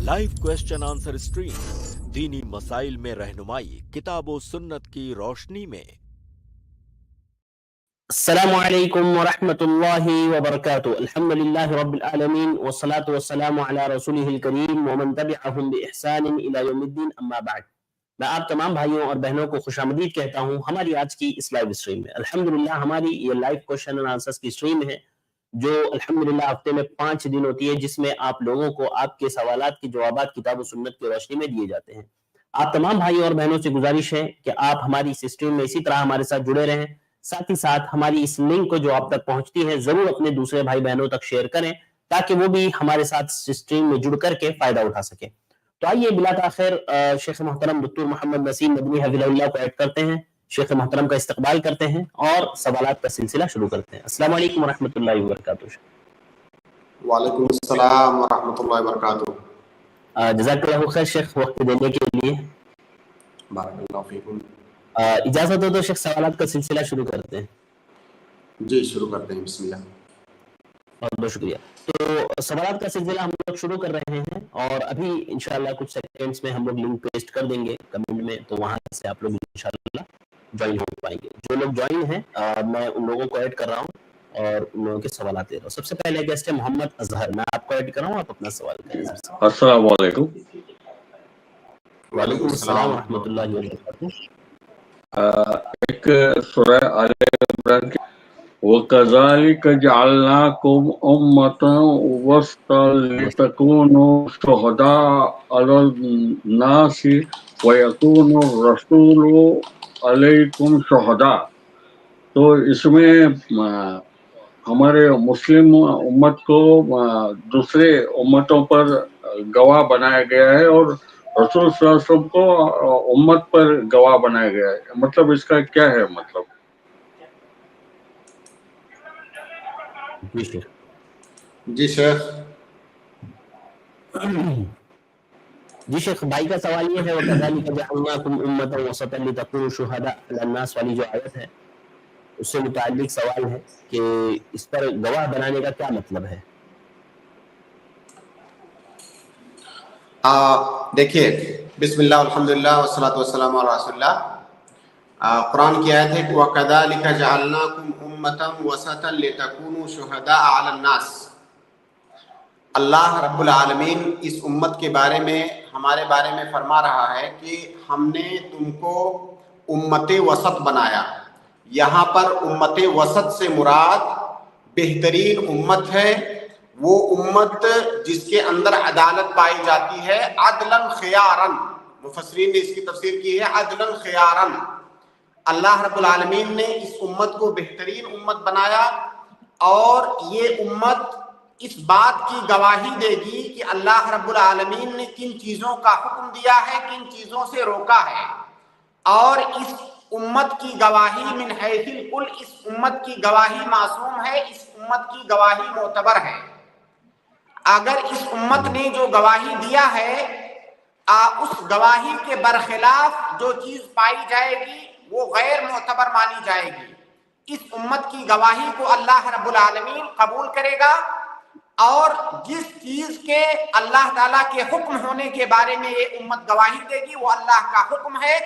Live question answer stream, दीनी मसाइल में रहनुमाई, किताब व सुन्नत की रोशनी में। अस्सलामु अलैकुम व रहमतुल्लाहि व बरकातुहू। अल्हम्दुलिल्लाहि रब्बिल आलमीन वस्सलातु वस्सलामु अला रसूलिहिल करीम व मन तबिअहुम बि इहसान इला यौमिद्दीन, अम्मा बाद। मैं आप तमाम भाइयों और बहनों को खुशामदीद कहता हूँ हमारी आज की इस लाइव स्ट्रीम में। अल्हम्दुलिल्लाह हमारी ये लाइव क्वेश्चन एंड आंसर्स की स्ट्रीम है जो अल्हम्दुलिल्लाह हफ्ते में 5 दिन होती है, जिसमें आप लोगों को आपके सवालात के जवाबात किताब व सुन्नत की रोशनी में दिए जाते हैं। आप तमाम भाइयों और बहनों से गुजारिश है कि आप हमारी इस स्ट्रीम में इसी तरह हमारे साथ जुड़े रहें। साथ ही साथ हमारी इस लिंक को जो आप तक पहुंचती है जरूर अपने दूसरे भाई बहनों तक शेयर करें ताकि वो भी हमारे साथ स्ट्रीम में जुड़ करके फायदा उठा सके। तो आइए बिला ताखिर शेख मोहतरम डॉक्टर मोहम्मद नसीम मदनी हफिज़हुल्लाह को ऐड करते हैं, शेख मोहतरम का इस्तकबाल करते हैं और सवालात का सिलसिला शुरू करते हैं। अस्सलाम वालेकुम रहमतुल्लाहि व बरकातुहू। वालेकुम अस्सलाम व रहमतुल्लाहि व बरकातुहू। जज़ाकल्लाहु खैर शेख, वक्त देने के लिए। बारकल्लाहु फीकुम। इजाजत हो तो शेख सवालात का सिलसिला शुरू करते हैं। जी शुरू करते हैं, बिस्मिल्लाह। बहुत बहुत शुक्रिया। तो सवालात का सिलसिला हम लोग शुरू कर रहे हैं और अभी इंशाल्लाह कुछ सेकंड्स में हम लोग लिंक पेस्ट कर देंगे कमेंट में, तो वहां से आप लोग इंशाल्लाह ज्वाइन हो पाएंगे। जो लोग ज्वाइन हैं मैं उन लोगों को ऐड कर रहा हूं और उन लोगों के सवाल दे रहा हूं। सबसे पहले गेस्ट है मोहम्मद अजहर, मैं आपको ऐड कर रहा हूं, आप अपना सवाल करें। अस्सलाम वालेकुम। वालेकुम अस्सलाम व रहमतुल्लाहि व बरकातुहू। एक सूरह आले इमरान की वकज़ालिक जअलनाकुम उम्मतन वसतन लितकूनु शुहदा अलल नासी व यकूनु रसूलु अलैकुम शुहदा। तो इसमें हमारे मुस्लिम उम्मत को दूसरे उम्मतों पर गवाह बनाया गया है और रसूल सल्लल्लाहु अलैहि वसल्लम को उम्मत पर गवाह बनाया गया है। मतलब इसका क्या है मतलब? जी शेख। जी शेख, भाई का सवाल ये है वकज़ालिक जअलनाकुम उम्मतन वसतन लितकूनु शुहदा अलन्नास वाली जो आयत है उससे मुताल्लिक सवाल है कि इस पर गवाह बनाने का क्या मतलब है। देखिए, बिस्मिल्लाह अल्हम्दुलिल्लाह वस्सलातु वस्सलामु अला रसूलिल्लाह। कुरान की आयत है कि वकज़ालिक जअलनाकुम उम्मतन वसतन लितकूनु शुहदा अलल नास। अल्लाह रब्बुल आलमीन इस उम्मत के बारे में हमारे बारे में फरमा रहा है कि हमने तुमको उम्मते वसत बनाया। यहाँ पर उम्मते वसत से मुराद बेहतरीन उम्मत है, वो उम्मत जिसके अंदर अदालत पाई जाती है, अदलन खियारन। मुफस्सिरीन ने इसकी तफसीर की है अदलन खियारन। अल्लाह रब्बुल आलमीन ने इस उम्मत को बेहतरीन उम्मत बनाया और ये उम्मत इस बात की गवाही देगी कि अल्लाह रब्बुल आलमीन ने किन चीज़ों का हुक्म दिया है, किन चीज़ों से रोका है। और इस उम्मत की गवाही मिन हैसिल कुल, इस उम्मत की गवाही मासूम है, इस उम्मत की गवाही मोतबर है। अगर इस उम्मत ने जो गवाही दिया है उस गवाही के बरखिलाफ जो चीज़ पाई जाएगी वो गैर मोतबर मानी जाएगी। इस उम्मत की गवाही को अल्लाह रब्बुल आलमीन कबूल करेगा और जिस चीज के अल्लाह ताला के हुक्म होने के बारे में ये उम्मत गवाही देगी वो अल्लाह का हुक्म है।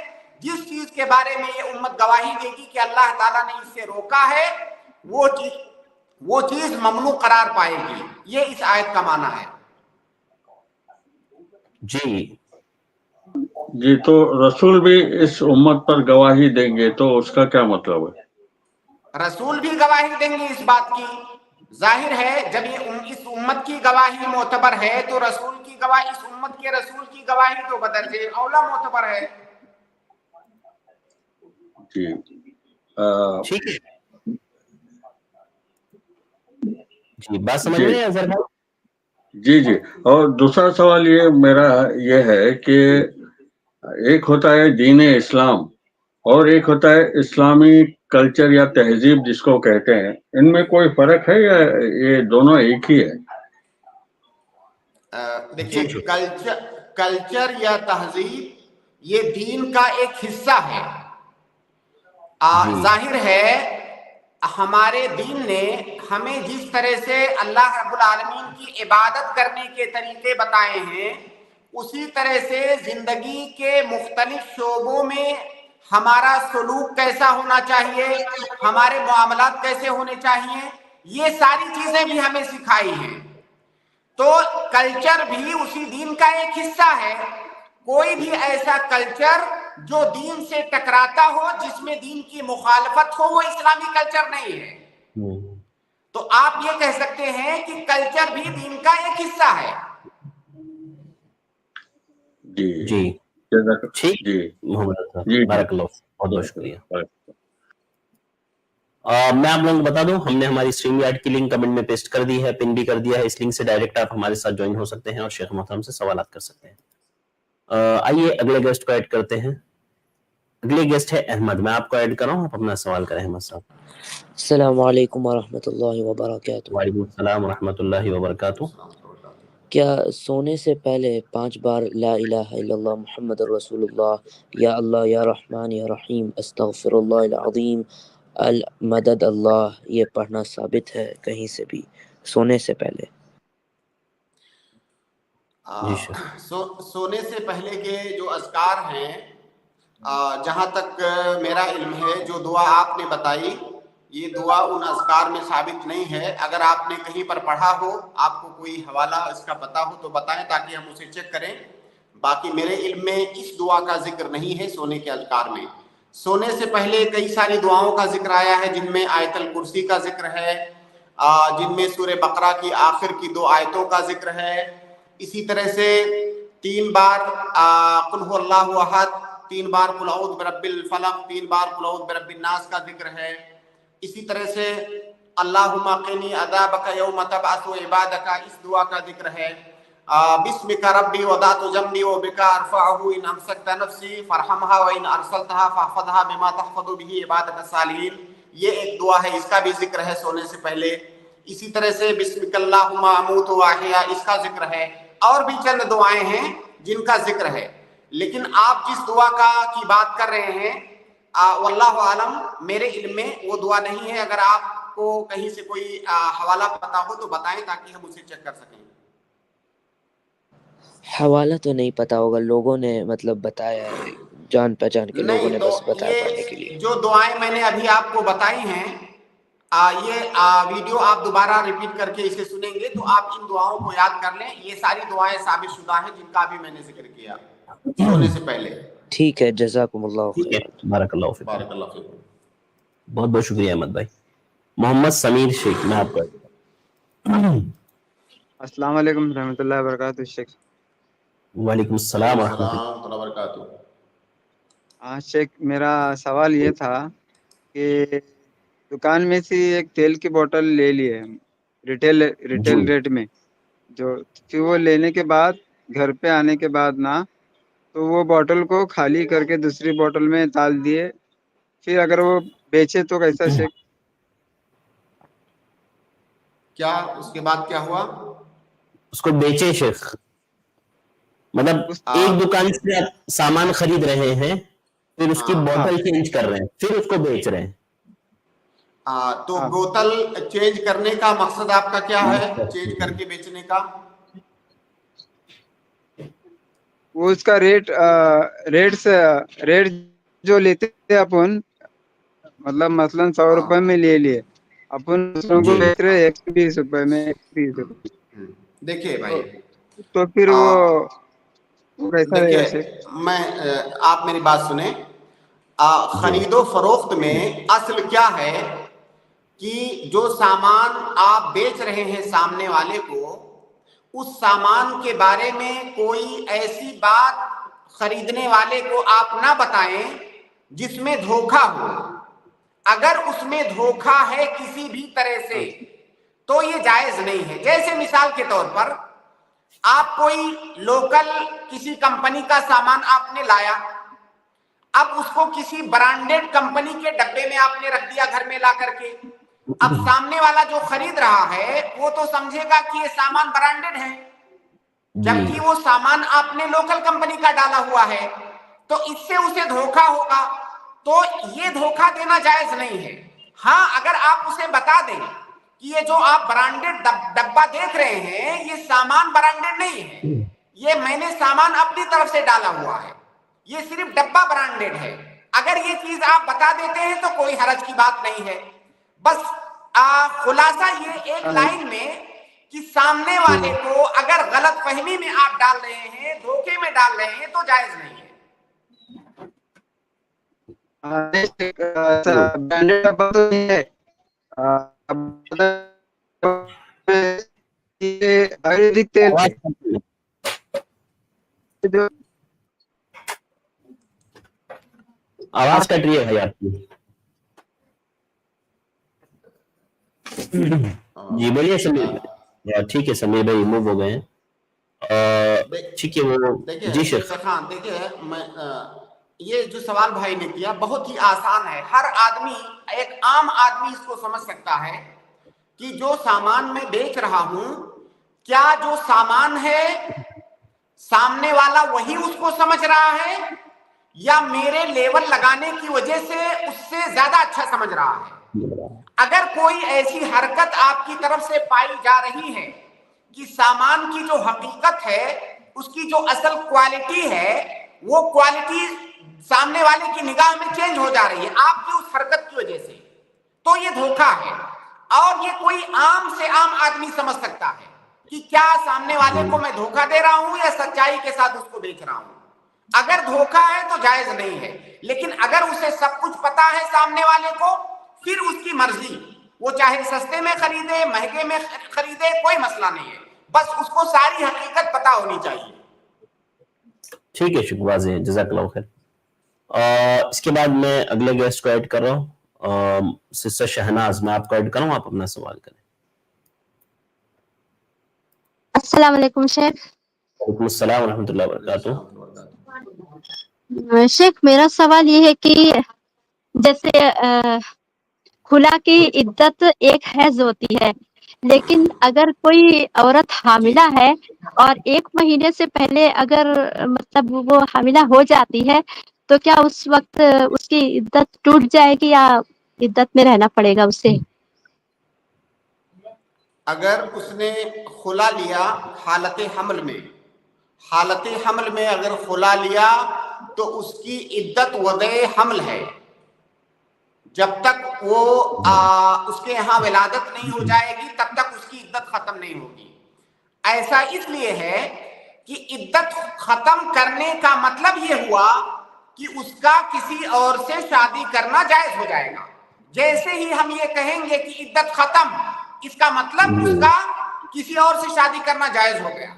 जिस चीज के बारे में ये उम्मत गवाही देगी कि अल्लाह ताला ने इससे रोका है वो चीज ममनू करार पाएगी। ये इस आयत का माना है। जी, तो रसूल भी इस उम्मत पर गवाही देंगे, तो उसका क्या मतलब है? रसूल भी गवाही देंगे इस बात की। जाहिर है जब ये इस उम्मत की गवाही मोतबर है तो रसूल की गवाही, इस उम्मत के रसूल की गवाही तो बदरजे औला मोतबर है। जी ठीक है जी, बात समझ रहे हैं अजहर भाई? जी जी। और दूसरा सवाल ये मेरा ये है कि एक होता है दीन इस्लाम और एक होता है इस्लामी कल्चर या तहजीब जिसको कहते हैं, इनमें कोई फर्क है या ये दोनों एक ही है? देखिए, कल्चर या तहजीब ये दीन का एक हिस्सा है। जाहिर है हमारे दीन ने हमें जिस तरह से अल्लाह रब्बुल आलमीन की इबादत करने के तरीके बताए हैं उसी तरह से जिंदगी के मुख्तलिफ शोबों में हमारा सलूक कैसा होना चाहिए, हमारे मामलात कैसे होने चाहिए, ये सारी चीजें भी हमें सिखाई हैं। तो कल्चर भी उसी दीन का एक हिस्सा है। कोई भी ऐसा कल्चर जो दीन से टकराता हो, जिसमें दीन की मुखालफत हो, वो इस्लामी कल्चर नहीं है। तो आप ये कह सकते हैं कि कल्चर भी दीन का एक हिस्सा है। जी जी ठीक जी मोहम्मद जी बारकल्लाह, बहुत बहुत शुक्रिया। मैं आप लोगों को बता दूं, हमने हमारी स्ट्रीम यार्ड की लिंक कमेंट में पेस्ट कर दी है, पिन भी कर दिया है। इस लिंक से डायरेक्ट आप हमारे साथ ज्वाइन हो सकते हैं और शेख मोहतरम से सवालात कर सकते हैं। आइए अगले गेस्ट को ऐड करते हैं। अगले गेस्ट है अहमद। मैं आपको ऐड कर रहा हूँ, आप अपना सवाल करें अहमद साहब। अस्सलाम वालेकुम वरहमतुल्लाहि वबरकातुहू। वालेकुम सलाम वरहमतुल्लाहि वबरकातुहू। क्या सोने से पहले 5 बार ला इलाहा इल्लल्लाह मुहम्मदुर रसूलुल्लाह या अल्लाह या रहमान या रहीम अस्तगफिरुल्लाह अल अज़ीम अल मदद अल्लाह, ये पढ़ना साबित है कहीं से भी सोने से पहले? सोने से पहले के जो अज़कार हैं, जहाँ तक मेरा इल्म है, जो दुआ आपने बताई, ये दुआ उन अज़कार में साबित नहीं है। अगर आपने कहीं पर पढ़ा हो, आपको कोई हवाला इसका पता हो तो बताएं, ताकि हम उसे चेक करें। बाकी मेरे इल्म में इस दुआ का जिक्र नहीं है सोने के अज़कार में। सोने से पहले कई सारी दुआओं का जिक्र आया है, जिनमें आयतल कुर्सी का जिक्र है, जिनमें सूरह बकरा की आखिर की 2 आयतों का जिक्र है। इसी तरह से 3 बार कुल हुवल्लाहु अहद, 3 बार कुल औज़ु बिरब्बिल फलक, 3 बार कुल औज़ु बिरब्बिन नास का जिक्र है। इसी तरह से अल्लाहुम्मा क़िनी अज़ाबका यौम तबअसु इबादका, इस दुआ का जिक्र है। बिस्मिका रब्बी वदातु जम्बी व बिका अरफ़अहु इन अमसकता नफ्सी फरहमहा व इन अरसलतहा फहफ़ज़हा बिमा तहफ़ज़ु बिही इबादका सालिहीन, ये एक दुआ है, इसका भी जिक्र है सोने से पहले। इसी तरह से बिस्मिकल्लाहुम्मा अमूतु व अहया, इसका जिक्र है। और भी चंद दुआएं हैं जिनका जिक्र है। लेकिन आप जिस दुआ की बात कर रहे हैं, वल्लाहु आलम, मेरे इल्म में वो दुआ नहीं है। अगर आपको कहीं से कोई हवाला पता हो तो बताएं, ताकि हम उसे चेक कर सकें। हवाला तो नहीं पता होगा, लोगों ने मतलब बताया है, जान पहचान के लोगों ने तो बस बताया पढ़ने के लिए। जो दुआएं मैंने अभी आपको बताई हैं, ये वीडियो आप दोबारा रिपीट करके इसे सुनेंगे तो आप इन दुआओं को याद कर लें। ये सारी दुआएं साबित शुदा हैं, जिनका अभी मैंने जिक्र किया सोने से पहले। ठीक है, जज़ाकुमुल्लाह ठीक है, खैर। बारकल्लाह फीक। बारकल्लाह फीक। बहुत बहुत शुक्रिया अहमद भाई। मोहम्मद समीर शेख, मैं आपको अस्सलाम वालेकुम रहमतुल्लाहि व बरकातुहू शेख। वालेकुम सलाम रहमतुल्लाह। व बरकातुहू। शेख, मेरा सवाल ये था कि दुकान में से एक तेल की बोतल ले लिए हम रिटेल रेट में, जो फिर वो लेने के बाद घर पे आने के बाद ना, तो वो बोतल को खाली करके दूसरी बोतल में डाल दिए। फिर अगर वो बेचे तो कैसा शेख? क्या उसके बाद क्या हुआ? उसको बेचे शेख, मतलब एक दुकान से आप सामान खरीद रहे हैं, फिर उसकी बोतल चेंज कर रहे हैं, फिर उसको बेच रहे हैं। तो बोतल चेंज करने का मकसद आपका क्या है, चेंज करके बेचने का? वो उसका रेट जो लेते थे अपन, मतलब मसलन 100 रुपए में ले लिए, अपन दूसरों को बेच रहे 120 रुपए में, 130 रुपए। देखिए भाई, तो फिर वो कैसा रहेगा? आप मेरी बात सुने। खरीदो फरोख्त में असल क्या है कि जो सामान आप बेच रहे हैं सामने वाले को, उस सामान के बारे में कोई ऐसी बात खरीदने वाले को आप ना बताएं जिसमें धोखा हो। अगर उसमें धोखा है किसी भी तरह से, तो ये जायज नहीं है। जैसे मिसाल के तौर पर, आप कोई लोकल किसी कंपनी का सामान आपने लाया, अब उसको किसी ब्रांडेड कंपनी के डब्बे में आपने रख दिया घर में ला करके। अब सामने वाला जो खरीद रहा है वो तो समझेगा कि ये सामान ब्रांडेड है, जबकि वो सामान आपने लोकल कंपनी का डाला हुआ है, तो इससे उसे धोखा होगा। तो ये धोखा देना जायज नहीं है। हाँ, अगर आप उसे बता दें कि ये जो आप ब्रांडेड डब्बा देख रहे हैं, ये सामान ब्रांडेड नहीं है, یہ میں نے سامان اپنی طرف سے ڈالا ہوا ہے, یہ صرف ڈبہ برانڈیڈ ہے. اگر یہ چیز آپ بتا دیتے ہیں تو کوئی حرج کی بات نہیں ہے. بس خلاصہ یہ ایک لائن میں کہ سامنے والے کو اگر غلط فہمی میں آپ ڈال رہے ہیں, دھوکے میں ڈال رہے ہیں, تو جائز نہیں ہے. برانڈیڈ ڈبہ تو نہیں ہے, آیورویدک تیل ہے جو آواز کٹ رہی ہے بھائی آپ کی. جی بولیے سمیر. ٹھیک ہے سمیر بھائی موو ہو گئے ہیں. ٹھیک ہے وہ جی شیخ خان دیکھیے, میں یہ جو سوال بھائی نے کیا بہت ہی آسان ہے. ہر آدمی, ایک عام آدمی اس کو سمجھ سکتا ہے کہ جو سامان میں بیچ رہا ہوں, کیا جو سامان ہے سامنے والا وہی اس کو سمجھ رہا ہے, یا میرے لیول لگانے کی وجہ سے اس سے زیادہ اچھا سمجھ رہا ہے. اگر کوئی ایسی حرکت آپ کی طرف سے پائی جا رہی ہے کہ سامان کی جو حقیقت ہے, اس کی جو اصل کوالٹی ہے, وہ کوالٹی سامنے والے کی نگاہ میں چینج ہو جا رہی ہے آپ کی اس حرکت کی وجہ سے, تو یہ دھوکہ ہے. اور یہ کوئی عام سے عام آدمی سمجھ سکتا ہے کہ کیا سامنے والے کو میں دھوکہ دے رہا ہوں یا سچائی کے ساتھ اس کو بیچ رہا ہوں. اگر دھوکہ ہے تو جائز نہیں ہے, لیکن اگر اسے سب کچھ پتا ہے سامنے والے کو, پھر اس کی مرضی, وہ چاہے سستے میں خریدے مہنگے میں خریدے, کوئی مسئلہ نہیں ہے, بس اس کو ساری حقیقت پتا ہونی چاہیے. ٹھیک ہے شکریہ, واضح ہے, جزاک اللہ خیر. اس کے بعد میں اگلے گیسٹ کو ایڈ کر رہا ہوں, سسٹر شہناز. میں آپ کو ایڈ کروں, آپ اپنا سوال کریں. السلام علیکم شیخ. وعلیکم السلام ورحمۃ اللہ وبرکاتہ. شیخ میرا سوال یہ ہے کہ جیسے خلا کی عدت ایک حیض ہوتی ہے, لیکن اگر کوئی عورت حاملہ ہے اور 1 مہینے سے پہلے اگر مطلب وہ حاملہ ہو جاتی ہے, تو کیا اس وقت اس کی عدت ٹوٹ جائے گی یا عدت میں رہنا پڑے گا اسے؟ اگر اس نے خلا لیا حالت حمل میں اگر خلا لیا تو اس کی عدت وضع حمل ہے. جب تک وہ اس کے یہاں ولادت نہیں ہو جائے گی تب تک اس کی عدت ختم نہیں ہوگی. ایسا اس لیے ہے کہ عدت ختم کرنے کا مطلب یہ ہوا کہ اس کا کسی اور سے شادی کرنا جائز ہو جائے گا. جیسے ہی ہم یہ کہیں گے کہ عدت ختم, اس کا مطلب اس کا کسی اور سے شادی کرنا جائز ہو گیا.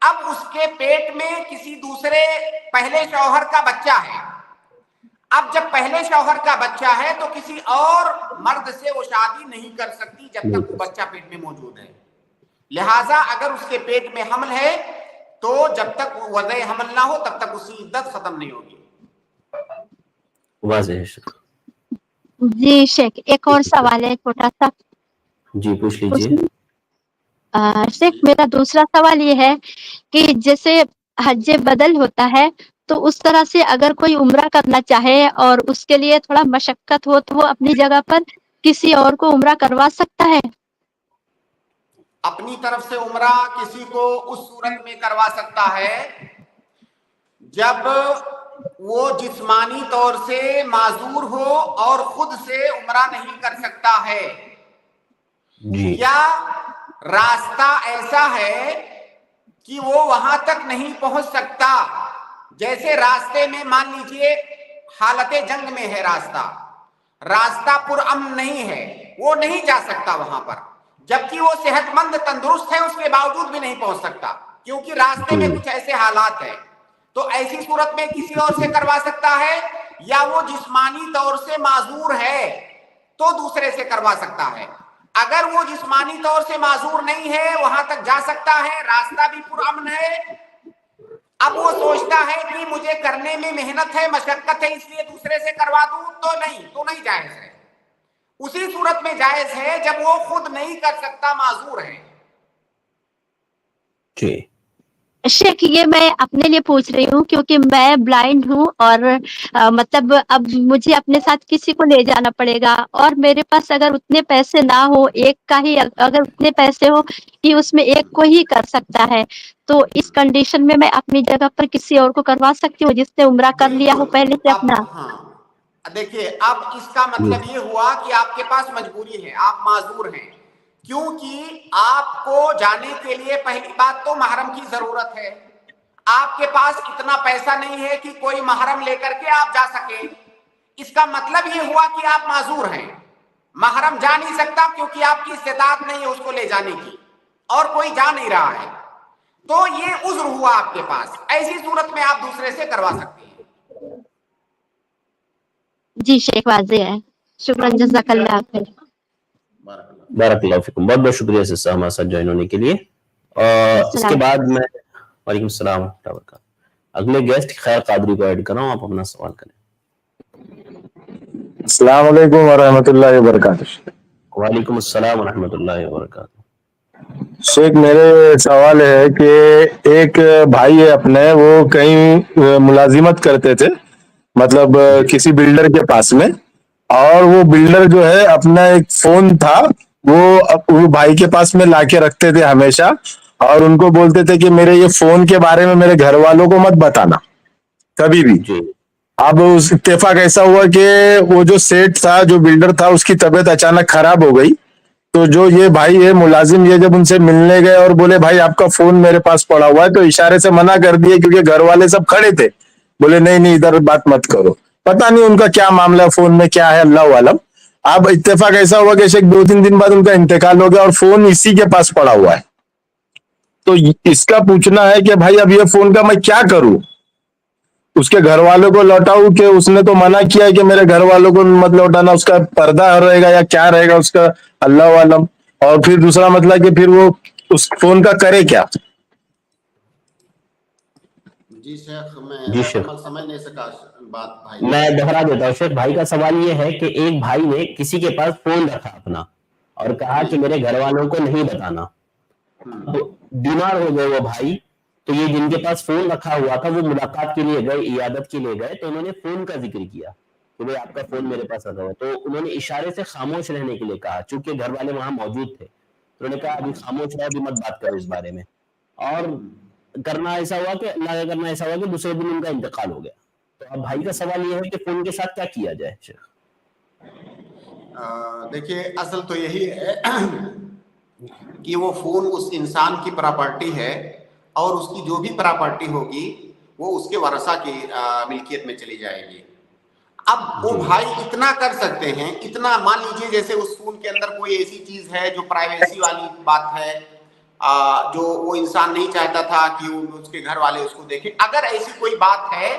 اب اس کے پیٹ میں کسی دوسرے پہلے شوہر کا بچہ ہے. اب جب پہلے شوہر کا بچہ ہے تو کسی اور مرد سے وہ شادی نہیں کر سکتی جب تک وہ بچہ پیٹ میں موجود ہے. لہٰذا اگر اس کے پیٹ میں حمل ہے تو جب تک وضع حمل نہ ہو تب تک اس کی عدت ختم نہیں ہوگی. واضح ہے. جی شیخ ایک اور سوال ہے چھوٹا سا. جی پوچھ لیجئے. شیخ میرا دوسرا سوال یہ ہے کہ جیسے حج بدل ہوتا ہے, تو اس طرح سے اگر کوئی عمرہ کرنا چاہے اور اس کے لیے تھوڑا مشقت ہو, تو وہ اپنی جگہ پر کسی اور کو عمرہ کروا سکتا ہے؟ اپنی طرف سے عمرہ کسی کو اس صورت میں کروا سکتا ہے جب وہ جسمانی طور سے معذور ہو اور خود سے عمرہ نہیں کر سکتا ہے, یا راستہ ایسا ہے کہ وہ وہاں تک نہیں پہنچ سکتا. جیسے راستے میں مان لیجئے حالت جنگ میں ہے, راستہ پرامن نہیں ہے, وہ نہیں جا سکتا وہاں پر, جبکہ وہ صحت مند تندرست ہے, اس کے باوجود بھی نہیں پہنچ سکتا کیونکہ راستے میں کچھ ایسے حالات ہیں. تو ایسی صورت میں کسی اور سے کروا سکتا ہے, یا وہ جسمانی طور سے معذور ہے تو دوسرے سے کروا سکتا ہے. اگر وہ جسمانی طور سے معذور نہیں ہے, وہاں تک جا سکتا ہے, راستہ بھی پرامن ہے, اب وہ سوچتا ہے کہ مجھے کرنے میں محنت ہے, مشقت ہے, اس لیے دوسرے سے کروا دوں, تو نہیں جائز ہے. اسی صورت میں جائز ہے جب وہ خود نہیں کر سکتا, معذور ہے. جی शेख ये मैं अपने लिए पूछ रही हूँ क्योंकि मैं ब्लाइंड हूँ और मतलब अब मुझे अपने साथ किसी को ले जाना पड़ेगा और मेरे पास अगर उतने पैसे ना हो, एक का ही अगर उतने पैसे हो कि उसमें एक को ही कर सकता है, तो इस कंडीशन में मैं अपनी जगह पर किसी और को करवा सकती हूँ जिसने उम्रा कर लिया हो बिल्कुल। पहले से अब अपना? हाँ, देखिए, अब इसका मतलब ये हुआ कि आपके पास मजबूरी है, आप माजूर हैं, क्योंकि आपको जाने के लिए पहली बात तो महरम की जरूरत है। आपके पास इतना पैसा नहीं है कि कोई महरम लेकर के आप जा सके। इसका मतलब ये हुआ कि आप माजूर हैं, महरम जा नहीं सकता क्योंकि आपकी इस्तेताअत नहीं है उसको ले जाने की, और कोई जा नहीं रहा है, तो ये उज्र हुआ आपके पास। ऐसी सूरत में आप दूसरे से करवा सकते हैं। जी शेख, वाज़ेह है। शुक्रान, जज़ाकल्लाह खैर। बारकल्लाहु फिकुम, बहुत बहुत शुक्रिया सिस्टर हमारे साथ ज्वाइन होने के लिए। इसके बाद मैं वालेकुम सलाम व रहमतुल्लाहि व बरकातहू। अगले गेस्ट खैर कादरी को ऐड कर रहा हूँ, आप अपना सवाल करें। अस्सलाम वालेकुम वरहमतुल्लाहि वबरकातुहू। वालेकुम अस्सलाम व रहमतुल्लाहि व बरकातहू। शेख, मेरे सवाल है कि एक भाई है अपने, वो कहीं मुलाजिमत करते थे, मतलब किसी बिल्डर के पास में, और वो बिल्डर जो है अपना एक फोन था वो भाई के पास में लाके रखते थे हमेशा, और उनको बोलते थे कि मेरे ये फोन के बारे में मेरे घर वालों को मत बताना कभी भी। जी अब उस इत्तेफाक ऐसा हुआ कि वो जो सेठ था, जो बिल्डर था, उसकी तबीयत अचानक खराब हो गई, तो जो ये भाई है मुलाजिम, ये जब उनसे मिलने गए और बोले भाई आपका फोन मेरे पास पड़ा हुआ है, तो इशारे से मना कर दिए क्योंकि घर वाले सब खड़े थे, बोले नहीं नहीं इधर बात मत करो। पता नहीं उनका क्या मामला, फोन में क्या है, अल्लाह आलम। अब इत्तेफाक ऐसा हुआ कि शेख 2-3 दिन बाद उनका इंतकाल हो गया और फोन इसी के पास पड़ा हुआ है। तो इसका पूछना है कि भाई अब ये फोन का मैं क्या करूं, उसके घर वालों को लौटाऊं कि उसने तो मना किया है कि मेरे घर वालों को मत लौटाना, उसका पर्दा रहेगा या क्या रहेगा उसका, अल्लाह आलम। और फिर दूसरा मतलब कि फिर वो उस फोन का करे क्या? जी शेख, जी शेख, मैं समझ नहीं सका बात भाई। मैं दोहरा देता हूँ शेख। भाई का सवाल ये है कि एक भाई ने किसी के पास फोन रखा अपना और कहा कि मेरे घर वालों को नहीं बताना। तो बीमार हो गए वो भाई, तो ये जिनके पास फोन रखा हुआ था वो मुलाकात के लिए गए, इयादत के लिए गए, तो उन्होंने फोन का जिक्र किया कि भाई आपका फोन मेरे पास रखा हुआ। तो उन्होंने इशारे से खामोश रहने के लिए कहा, चूंकि घर वाले वहां मौजूद थे, तो उन्होंने कहा अभी खामोश रहो, अभी मत बात करो इस बारे में। और करना ऐसा हुआ कि अल्लाह का करना ऐसा हुआ कि दूसरे दिन उनका इंतकाल हो गया। तो अब भाई का सवाल ये है कि फोन के साथ क्या किया जाए शेख? देखिए, असल तो यही है कि वो फोन उस इंसान की प्रॉपर्टी है और उसकी जो भी प्रॉपर्टी होगी वो उसके वारसा की मिल्कियत में चली जाएगी। अब वो भाई इतना कर सकते हैं, इतना मान लीजिए जैसे उस फोन के अंदर कोई ऐसी चीज है जो प्राइवेसी वाली बात है, जो वो इंसान नहीं चाहता था कि उसके घर वाले उसको देखें। अगर ऐसी कोई बात है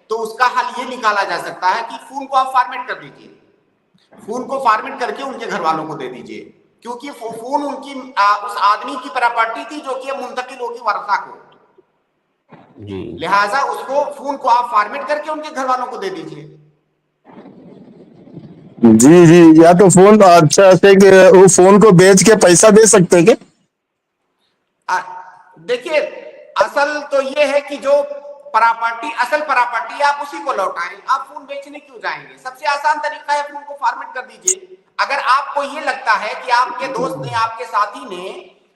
तो उसका हल ये निकाला जा सकता है कि फोन को आप फॉर्मेट कर दीजिए, फोन को फॉर्मेट करके उनके घर वालों को दे दीजिए, क्योंकि फोन उनकी उस आदमी की प्रॉपर्टी थी जो कि मुंतकिल होगी वारसा को। जी, लिहाजा उसको फोन को आप फॉर्मेट करके उनके घर वालों को दे दीजिए। जी जी, या तो फोन, अच्छा से वो फोन को बेच के पैसा दे सकते क्या? देखिए, असल तो ये है कि जो प्रॉपर्टी, असल प्रॉपर्टी आप उसी को लौटाएं, आप फोन बेचने क्यों जाएंगे? सबसे आसान तरीका है फोन को फॉर्मेट कर दीजिए। अगर आपको ये लगता है कि आपके दोस्त ने, आपके साथी ने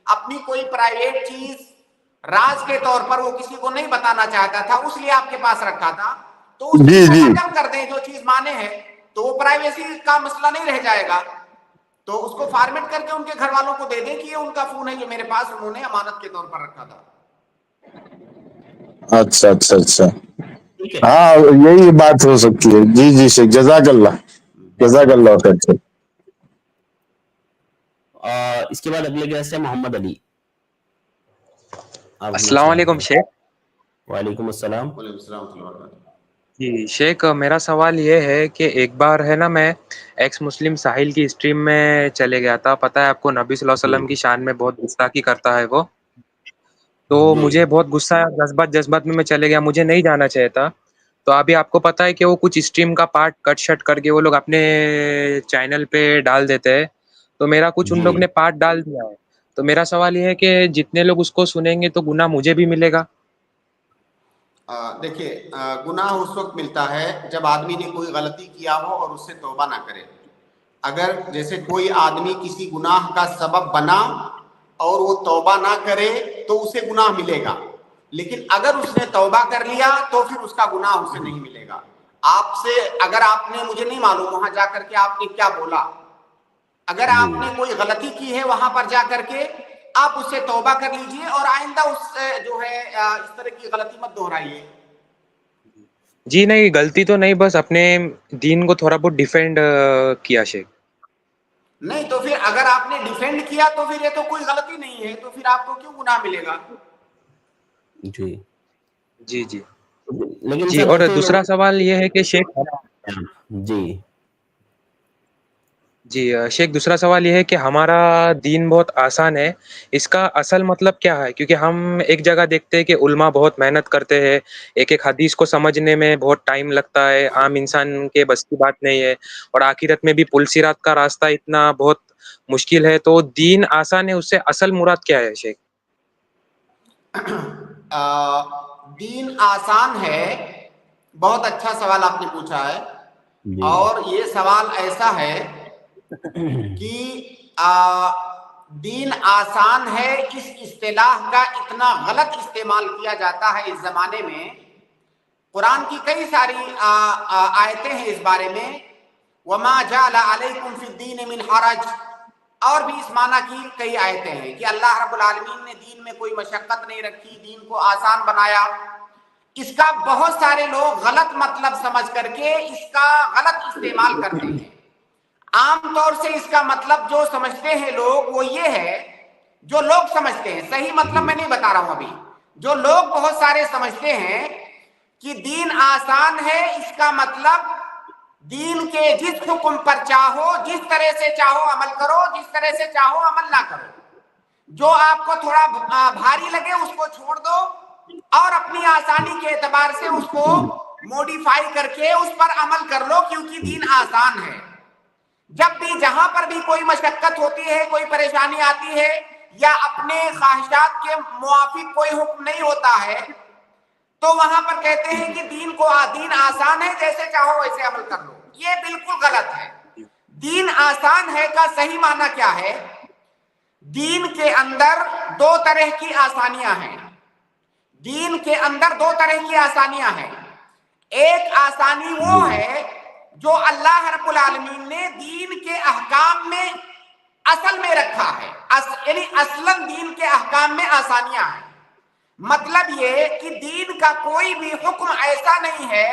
अपनी कोई प्राइवेट चीज राज के तौर पर वो किसी को नहीं बताना चाहता था, उसलिए आपके पास रखा था, तो उस चीज को खत्म कर दें। जो चीज माने है तो वो प्राइवेसी का मसला नहीं रह जाएगा, तो उसको फॉर्मेट करके उनके घर वालों को दे दें कि ये उनका फोन है जो मेरे पास उन्होंने अमानत के तौर पर रखा था। अच्छा अच्छा अच्छा, हाँ यही बात हो सकती है। जी जी शेख, जज़ाकल्लाह जज़ाकल्लाह खैर। इसके बाद अगले गेस्ट है मोहम्मद अली। अस्सलाम वालेकुम शेख। वालेकुम अस्सलाम। जी शेख, मेरा सवाल ये है कि एक बार है ना, मैं एक्स मुस्लिम साहिल की स्ट्रीम में चले गया था। पता है आपको, नबी सल्लल्लाहु अलैहि वसल्लम की शान में बहुत गुस्ताखी करता है वो, तो मुझे बहुत गुस्सा आया, जज्बात में मैं चले गया, मुझे नहीं जाना चाहिए था। तो अभी आपको पता है कि वो कुछ स्ट्रीम का पार्ट कट शट करके वो लोग अपने चैनल पे डाल देते हैं, तो मेरा कुछ उन लोग ने पार्ट डाल दिया है। तो मेरा सवाल ये है कि जितने लोग उसको सुनेंगे तो गुनाह मुझे भी मिलेगा? دیکھیے گناہ اس وقت ملتا ہے جب آدمی نے کوئی غلطی کیا ہو اور اس سے توبہ نہ کرے. اگر جیسے کوئی آدمی کسی گناہ کا سبب بنا اور وہ توبہ نہ کرے تو اسے گناہ ملے گا, لیکن اگر اس نے توبہ کر لیا تو پھر اس کا گناہ اسے نہیں ملے گا. آپ سے اگر آپ نے, مجھے نہیں معلوم وہاں جا کر کے آپ نے کیا بولا, اگر آپ نے کوئی غلطی کی ہے وہاں پر جا کر کے آپ اس سے توبہ کر لیجئے اور آئندہ اس جو ہے اس طرح کی غلطی مت دہرائیے. جی نہیں, غلطی تو نہیں, بس اپنے دین کو تھوڑا بہت ڈیفینڈ کیا شیخ. نہیں تو پھر اگر آپ نے ڈیفینڈ کیا تو پھر یہ تو کوئی غلطی نہیں ہے, تو پھر آپ کو کیوں گناہ ملے گا؟ جی جی جی لیکن جی. سر اور دیکھیے دوسرا سوال یہ ہے کہ شیخ, جی جی شیخ, دوسرا سوال یہ ہے کہ ہمارا دین بہت آسان ہے, اس کا اصل مطلب کیا ہے؟ کیونکہ ہم ایک جگہ دیکھتے ہیں کہ علماء بہت محنت کرتے ہیں, ایک ایک حدیث کو سمجھنے میں بہت ٹائم لگتا ہے, عام انسان کے بس کی بات نہیں ہے, اور آخرت میں بھی پل صراط کا راستہ اتنا بہت مشکل ہے. تو دین آسان ہے, اس سے اصل مراد کیا ہے شیخ؟ دین آسان ہے, بہت اچھا سوال آپ نے پوچھا ہے. جی اور یہ سوال ایسا ہے کہ دین آسان ہے, اس اصطلاح کا اتنا غلط استعمال کیا جاتا ہے اس زمانے میں. قرآن کی کئی ساری آیتیں ہیں اس بارے میں, وَمَا جَعَلَ عَلَيْكُمْ فِي الدِّينِ مِنْ حَرَجٍ, اور بھی اس معنی کی کئی آیتیں ہیں کہ اللہ رب العالمین نے دین میں کوئی مشقت نہیں رکھی, دین کو آسان بنایا. اس کا بہت سارے لوگ غلط مطلب سمجھ کر کے اس کا غلط استعمال کرتے ہیں. عام طور سے اس کا مطلب جو سمجھتے ہیں لوگ وہ یہ ہے, جو لوگ سمجھتے ہیں, صحیح مطلب میں نہیں بتا رہا ہوں ابھی, جو لوگ بہت سارے سمجھتے ہیں کہ دین آسان ہے, اس کا مطلب دین کے جس حکم پر چاہو, جس طرح سے چاہو عمل کرو, جس طرح سے چاہو عمل نہ کرو. جو آپ کو تھوڑا بھاری لگے اس کو چھوڑ دو اور اپنی آسانی کے اعتبار سے اس کو موڈیفائی کر کے اس پر عمل کر لو, کیونکہ دین آسان ہے. جب بھی جہاں پر بھی کوئی مشقت ہوتی ہے, کوئی پریشانی آتی ہے, یا اپنے خواہشات کے موافق کوئی حکم نہیں ہوتا ہے, تو وہاں پر کہتے ہیں کہ دین آسان ہے, جیسے چاہو ویسے عمل کر لو. یہ بالکل غلط ہے. دین آسان ہے کا صحیح معنی کیا ہے؟ دین کے اندر دو طرح کی آسانیاں ہیں. دین کے اندر دو طرح کی آسانیاں ہیں. ایک آسانی وہ ہے جو اللہ رب العالمین نے دین کے احکام میں اصل میں رکھا ہے, یعنی اصلاً دین کے احکام میں آسانیاں ہیں. مطلب یہ کہ دین کا کوئی بھی حکم ایسا نہیں ہے,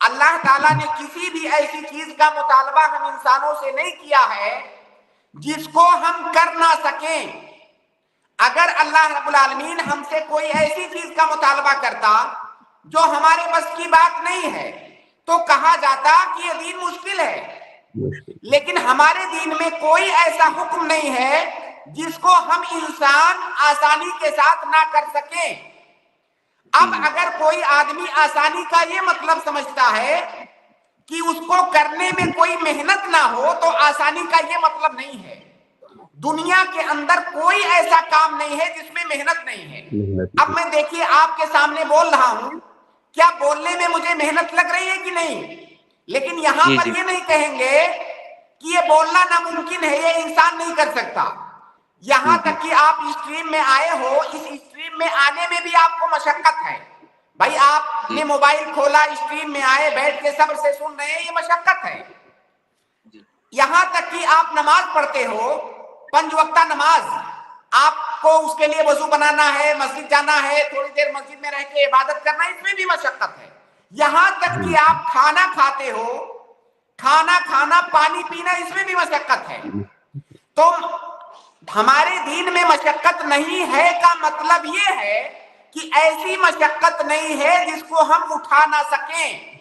اللہ تعالیٰ نے کسی بھی ایسی چیز کا مطالبہ ہم انسانوں سے نہیں کیا ہے جس کو ہم کر نہ سکیں. اگر اللہ رب العالمین ہم سے کوئی ایسی چیز کا مطالبہ کرتا جو ہمارے بس کی بات نہیں ہے تو کہا جاتا کہ یہ دین مشکل ہے. لیکن ہمارے دین میں کوئی ایسا حکم نہیں ہے جس کو ہم انسان آسانی کے ساتھ نہ کر سکیں. اب اگر کوئی آدمی آسانی کا یہ مطلب سمجھتا ہے کہ اس کو کرنے میں کوئی محنت نہ ہو, تو آسانی کا یہ مطلب نہیں ہے. دنیا کے اندر کوئی ایسا کام نہیں ہے جس میں محنت نہیں ہے. اب میں دیکھیے آپ کے سامنے بول رہا ہوں, کیا بولنے میں مجھے محنت لگ رہی ہے کہ نہیں؟ لیکن یہاں پر یہ نہیں کہیں گے کہ یہ بولنا ناممکن ہے, یہ انسان نہیں کر سکتا. یہاں تک کہ آپ اسٹریم میں آئے ہو, اس اسٹریم میں آنے میں بھی آپ کو مشقت ہے. بھائی آپ نے موبائل کھولا, اسٹریم میں آئے, بیٹھ کے صبر سے سن رہے ہیں, یہ مشقت ہے. یہاں تک کہ آپ نماز پڑھتے ہو, 5 وقتہ نماز, آپ کو اس کے لیے وضو بنانا ہے, مسجد جانا ہے, تھوڑی دیر مسجد میں رہ کے عبادت کرنا, اس میں بھی مشقت ہے. یہاں تک کہ آپ کھانا کھاتے ہو, کھانا کھانا, پانی پینا, اس میں بھی مشقت ہے. تو ہمارے دین میں مشقت نہیں ہے کا مطلب یہ ہے کہ ایسی مشقت نہیں ہے جس کو ہم اٹھا نہ سکیں,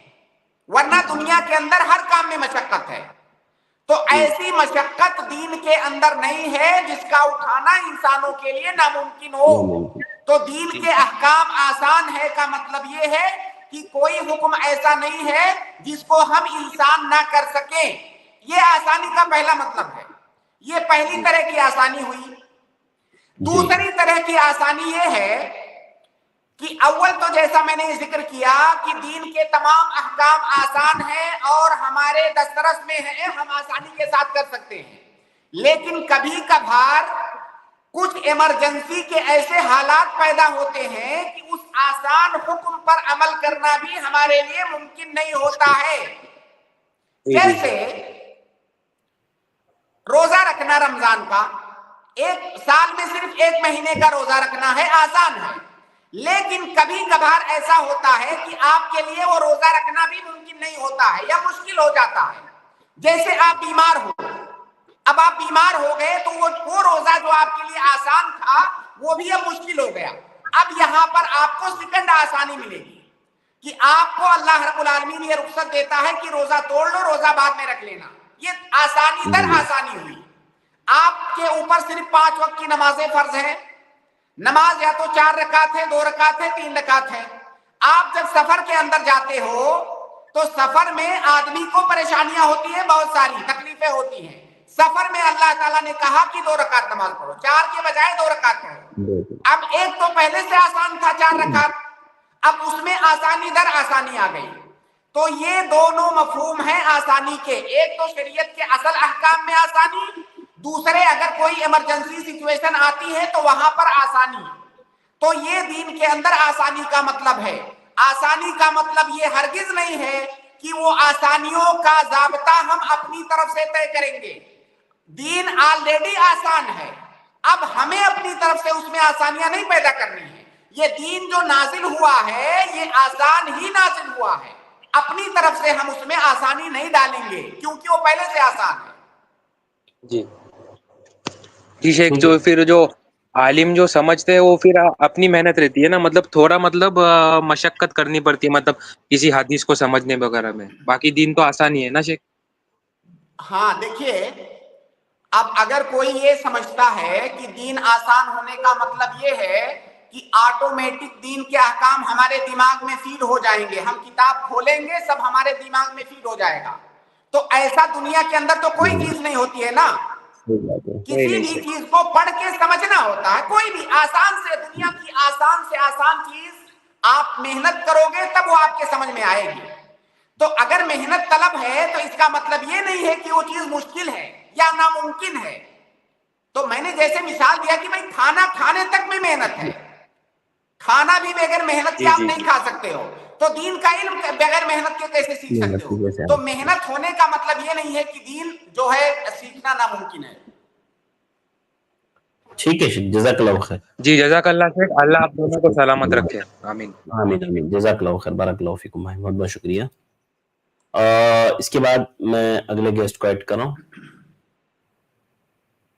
ورنہ دنیا کے اندر ہر کام میں مشقت ہے. تو ایسی مشقت دین کے اندر نہیں ہے جس کا اٹھانا انسانوں کے لیے ناممکن ہو. تو دین کے احکام آسان ہے کا مطلب یہ ہے کہ کوئی حکم ایسا نہیں ہے جس کو ہم انسان نہ کر سکیں. یہ آسانی کا پہلا مطلب ہے. یہ پہلی طرح کی آسانی ہوئی. دوسری طرح کی آسانی یہ ہے کہ اول تو جیسا میں نے ذکر کیا کہ دین کے تمام احکام آسان ہیں اور ہمارے دسترس میں ہیں، ہم آسانی کے ساتھ کر سکتے ہیں، لیکن کبھی کبھار کچھ ایمرجنسی کے ایسے حالات پیدا ہوتے ہیں کہ اس آسان حکم پر عمل کرنا بھی ہمارے لیے ممکن نہیں ہوتا ہے. جیسے روزہ رکھنا رمضان کا، ایک سال میں صرف 1 مہینے کا روزہ رکھنا ہے، آسان ہے، لیکن کبھی کبھار ایسا ہوتا ہے کہ آپ کے لیے وہ روزہ رکھنا بھی ممکن نہیں ہوتا ہے یا مشکل ہو جاتا ہے. جیسے آپ بیمار ہو، اب آپ بیمار ہو گئے تو وہ روزہ جو آپ کے لیے آسان تھا وہ بھی اب مشکل ہو گیا. اب یہاں پر آپ کو سیکنڈ آسانی ملے گی کہ آپ کو اللہ رب العالمین یہ رخصت دیتا ہے کہ روزہ توڑ لو، روزہ بعد میں رکھ لینا. یہ آسانی در آسانی ہوئی. آپ کے اوپر صرف 5 وقت کی نمازیں فرض ہیں. نماز یا تو 4 رکعت ہے، 2 رکعت ہے، 3 رکعت ہے. آپ جب سفر کے اندر جاتے ہو تو سفر میں آدمی کو پریشانیاں ہوتی ہیں، بہت ساری تکلیفیں ہوتی ہیں. سفر میں اللہ تعالیٰ نے کہا کہ 2 رکعت نماز پڑھو، 4 کے بجائے 2 رکعت پڑھو. اب ایک تو پہلے سے آسان تھا 4 رکعت، اب اس میں آسانی در آسانی آ گئی. تو یہ دونوں مفہوم ہیں آسانی کے. ایک تو شریعت کے اصل احکام میں آسانی، دوسرے اگر کوئی ایمرجنسی سچویشن آتی ہے تو وہاں پر آسانی. تو یہ دین کے اندر آسانی کا مطلب ہے. آسانی کا مطلب یہ ہرگز نہیں ہے کہ وہ آسانیوں کا ضابطہ ہم اپنی طرف سے طے کریں گے. دین آلریڈی آسان ہے، اب ہمیں اپنی طرف سے اس میں آسانیاں نہیں پیدا کرنی ہیں. یہ دین جو نازل ہوا ہے یہ آسان ہی نازل ہوا ہے، اپنی طرف سے ہم اس میں آسانی نہیں ڈالیں گے کیونکہ وہ پہلے سے آسان ہے. جی شیخ، جو پھر جو عالم جو سمجھتے ہیں وہ پھر اپنی محنت رہتی ہے نا، مطلب تھوڑا مشقت کرنی پڑتی ہے مطلب کسی حدیث کو سمجھنے وغیرہ میں. باقی دین تو آسان ہی ہے نا شیخ. ہاں دیکھیے، اب اگر کوئی یہ سمجھتا ہے کہ دین آسان ہونے کا مطلب یہ ہے کہ آٹومیٹک دین کے احکام ہمارے دماغ میں فیڈ ہو جائیں گے، ہم کتاب کھولیں گے سب ہمارے دماغ میں فیڈ ہو جائے گا، تو ایسا دنیا کے اندر تو کوئی چیز نہیں ہوتی ہے نا. کسی بھی چیز کو پڑھ کے سمجھنا ہوتا ہے. کوئی بھی آسان سے دنیا کی آسان سے آسان چیز آپ محنت کرو گے تب وہ آپ کے سمجھ میں آئے گی. تو اگر محنت طلب ہے تو اس کا مطلب یہ نہیں ہے کہ وہ چیز مشکل ہے یا ناممکن ہے. تو میں نے جیسے مثال دیا کہ بھائی کھانا کھانے تک میں محنت ہے، کھانا بھی بغیر محنت کے آپ نہیں کھا سکتے ہو، تو دین کا علم بغیر محنت کے کیسے سیکھ سکتے ہو؟ تو محنت ہونے کا مطلب یہ نہیں ہے کہ دین جو ہے سیکھنا ناممکن ہے. ٹھیک ہے شیخ، جزاک اللہ خیر. جی جزاک اللہ شیخ، اللہ آپ دونوں کو سلامت رکھے. آمین آمین آمین. جزاک اللہ خیر، بارک اللہ فیکم بھائی، بہت بہت شکریہ. اس کے بعد میں اگلے گیسٹ کو ایڈ کر رہا ہوں.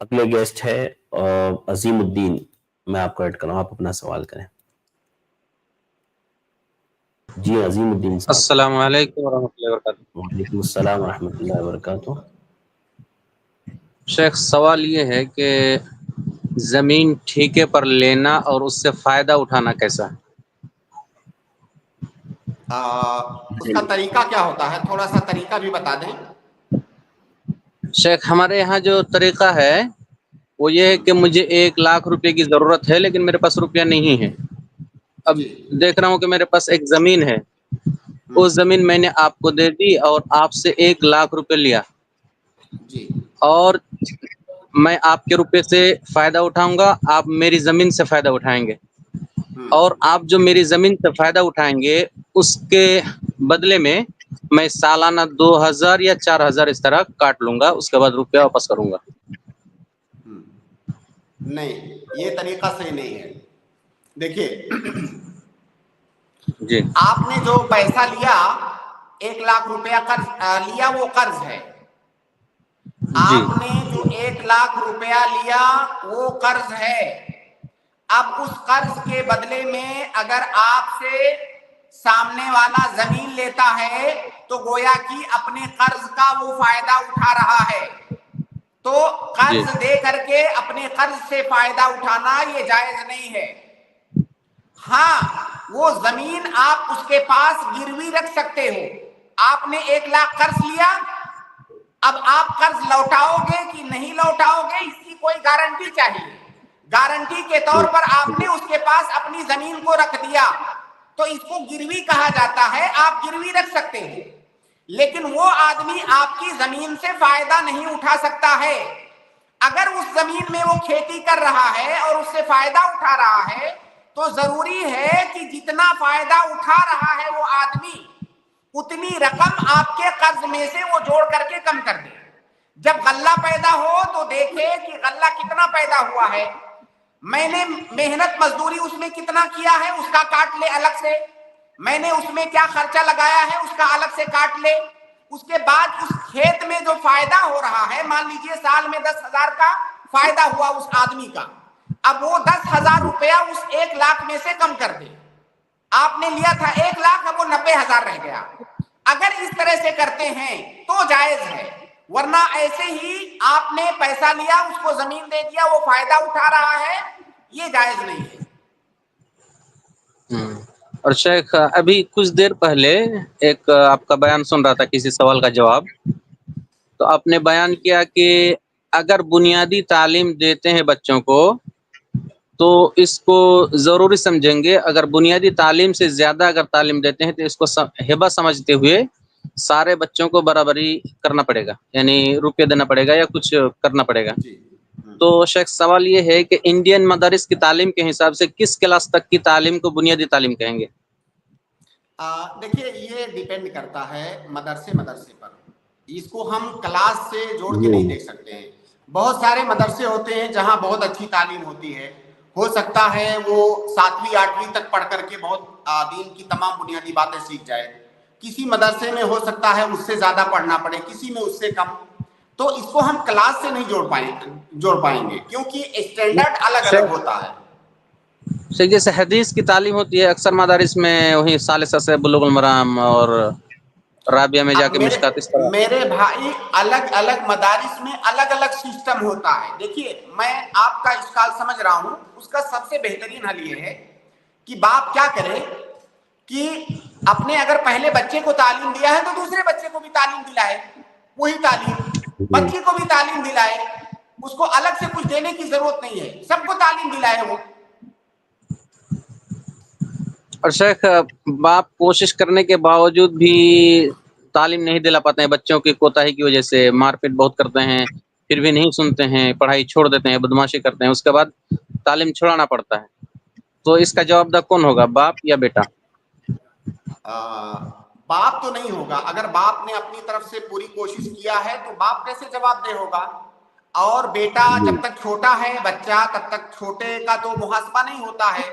اگلے گیسٹ ہے عظیم الدین. میں آپ کو ایڈ کر رہا ہوں، آپ اپنا سوال کریں. جی عظیم الدین صاحب. السلام علیکم ورحمۃ اللہ وبرکاتہ. وعلیکم السلام ورحمۃ اللہ وبرکاتہ. شیخ، سوال یہ ہے کہ زمین ٹھیکے پر لینا اور اس سے فائدہ اٹھانا کیسا ہے؟ اس کا طریقہ کیا ہوتا ہے؟ تھوڑا سا طریقہ بھی بتا دیں. شیخ، ہمارے یہاں جو طریقہ ہے وہ یہ ہے کہ مجھے 1 لاکھ روپے کی ضرورت ہے لیکن میرے پاس روپیہ نہیں ہے. اب دیکھ رہا ہوں کہ میرے پاس ایک زمین ہے، وہ زمین میں نے آپ کو دے دی اور آپ سے 1 لاکھ روپے لیا، اور میں آپ کے روپے سے فائدہ اٹھاؤں گا، آپ میری زمین سے فائدہ اٹھائیں گے، اور آپ جو میری زمین سے فائدہ اٹھائیں گے اس کے بدلے میں سالانہ 2000 یا 4000 اس طرح کاٹ لوں گا، اس کے بعد روپیہ واپس کروں گا. نہیں، یہ طریقہ صحیح نہیں ہے. دیکھیے جی، آپ نے جو پیسہ لیا 1 لاکھ روپیہ قرض لیا، وہ قرض ہے. آپ نے جو 1 لاکھ روپیہ لیا وہ قرض ہے. اب اس قرض کے بدلے میں اگر آپ سے سامنے والا زمین لیتا ہے تو گویا کہ اپنے قرض کا وہ فائدہ اٹھا رہا ہے. تو قرض دے کر کے اپنے قرض سے فائدہ اٹھانا یہ جائز نہیں ہے. ہاں، وہ زمین آپ اس کے پاس گروی رکھ سکتے ہو. آپ نے 1 لاکھ قرض لیا، اب آپ قرض لوٹاؤ گے کہ نہیں لوٹاؤ گے اس کی کوئی گارنٹی چاہیے. गारंटी के तौर पर आपने उसके पास अपनी जमीन को रख दिया, तो इसको गिरवी कहा जाता है, आप गिरवी रख सकते हैं, लेकिन वो आदमी आपकी जमीन से फायदा नहीं उठा सकता है। अगर उस जमीन में वो खेती कर रहा है और उससे फायदा उठा रहा है, तो जरूरी है कि जितना फायदा उठा रहा है वो आदमी, उतनी रकम आपके कर्ज में से वो जोड़ करके कम कर दे। जब गल्ला पैदा हो तो देखे कि गल्ला कितना पैदा हुआ है, मैंने मेहनत मजदूरी उसमें कितना किया है उसका काट ले अलग से, मैंने उसमें क्या खर्चा लगाया है उसका अलग से काट ले। उसके बाद उस खेत में जो फायदा हो रहा है, मान लीजिए साल में 10,000 का फायदा हुआ उस आदमी का, अब वो 10,000 रुपया उस 1 लाख में से कम कर दे। आपने लिया था 1 लाख, अब वो 90,000 रह गया। अगर इस तरह से करते हैं तो जायज है, वरना ऐसे ही आपने पैसा लिया, उसको जमीन दे दिया, वो फायदा उठा रहा है, ये जायज नहीं है। और शेख, अभी कुछ देर पहले एक आपका बयान सुन रहा था, किसी सवाल का जवाब, तो आपने बयान किया कि अगर बुनियादी तालीम देते हैं बच्चों को तो इसको जरूरी समझेंगे, अगर बुनियादी तालीम से ज्यादा अगर तालीम देते हैं तो इसको हिबा समझते हुए सारे बच्चों को बराबरी करना पड़ेगा, यानी रुपये देना पड़ेगा या कुछ करना पड़ेगा। तो शेख, सवाल ये है कि इंडियन मदारिस की तालीम के हिसाब से किस क्लास तक की तालीम को बुनियादी तालीम कहेंगे? देखिए, ये डिपेंड करता है मदरसे पर, इसको हम क्लास से जोड़ के नहीं देख सकते हैं। बहुत सारे मदरसे होते हैं जहां बहुत अच्छी तालीम होती है, हो सकता है वो 7वीं 8वीं तक पढ़ करके बहुत दीन की तमाम बुनियादी बातें सीख जाए। किसी मदरसे में हो सकता है उससे ज्यादा पढ़ना पड़े, किसी में उससे कम। तो इसको हम क्लास से नहीं जोड़ पाएंगे क्योंकि स्टैंडर्ड अलग अलग होता है। शेख, जैसे हदीस की तालीम होती है अक्सर मदारिस में, वही सालिसा से बुलुगुल मराम और राबिया में जाके मिशकात, इस तरह। मेरे भाई, अलग अलग मदारिस में अलग अलग सिस्टम होता है। देखिए, मैं आपका इश्काल समझ रहा हूँ, उसका सबसे बेहतरीन हल ये है कि बाप क्या करे कि अपने अगर पहले बच्चे को तालीम दिया है तो दूसरे बच्चे को भी तालीम दिलाए, वही तालीम बच्चे को भी तालीम दिलाए, उसको अलग से कुछ देने की जरूरत नहीं है, सबको तालीम दिलाए वो। और शेख, बाप कोशिश करने के बावजूद भी तालीम नहीं दिला पाते हैं, बच्चों की कोताही की वजह से मारपीट बहुत करते हैं, फिर भी नहीं सुनते हैं, पढ़ाई छोड़ देते हैं, बदमाशी करते हैं, उसके बाद तालीम छुड़ाना पड़ता है। तो इसका जवाबदार कौन होगा, बाप या बेटा? बाप तो नहीं होगा। अगर बाप ने अपनी तरफ से पूरी कोशिश किया है तो बाप कैसे जवाबदेह होगा। और बेटा जब तक छोटा है बच्चा, तब तक छोटे का तो मुहासबा नहीं होता है।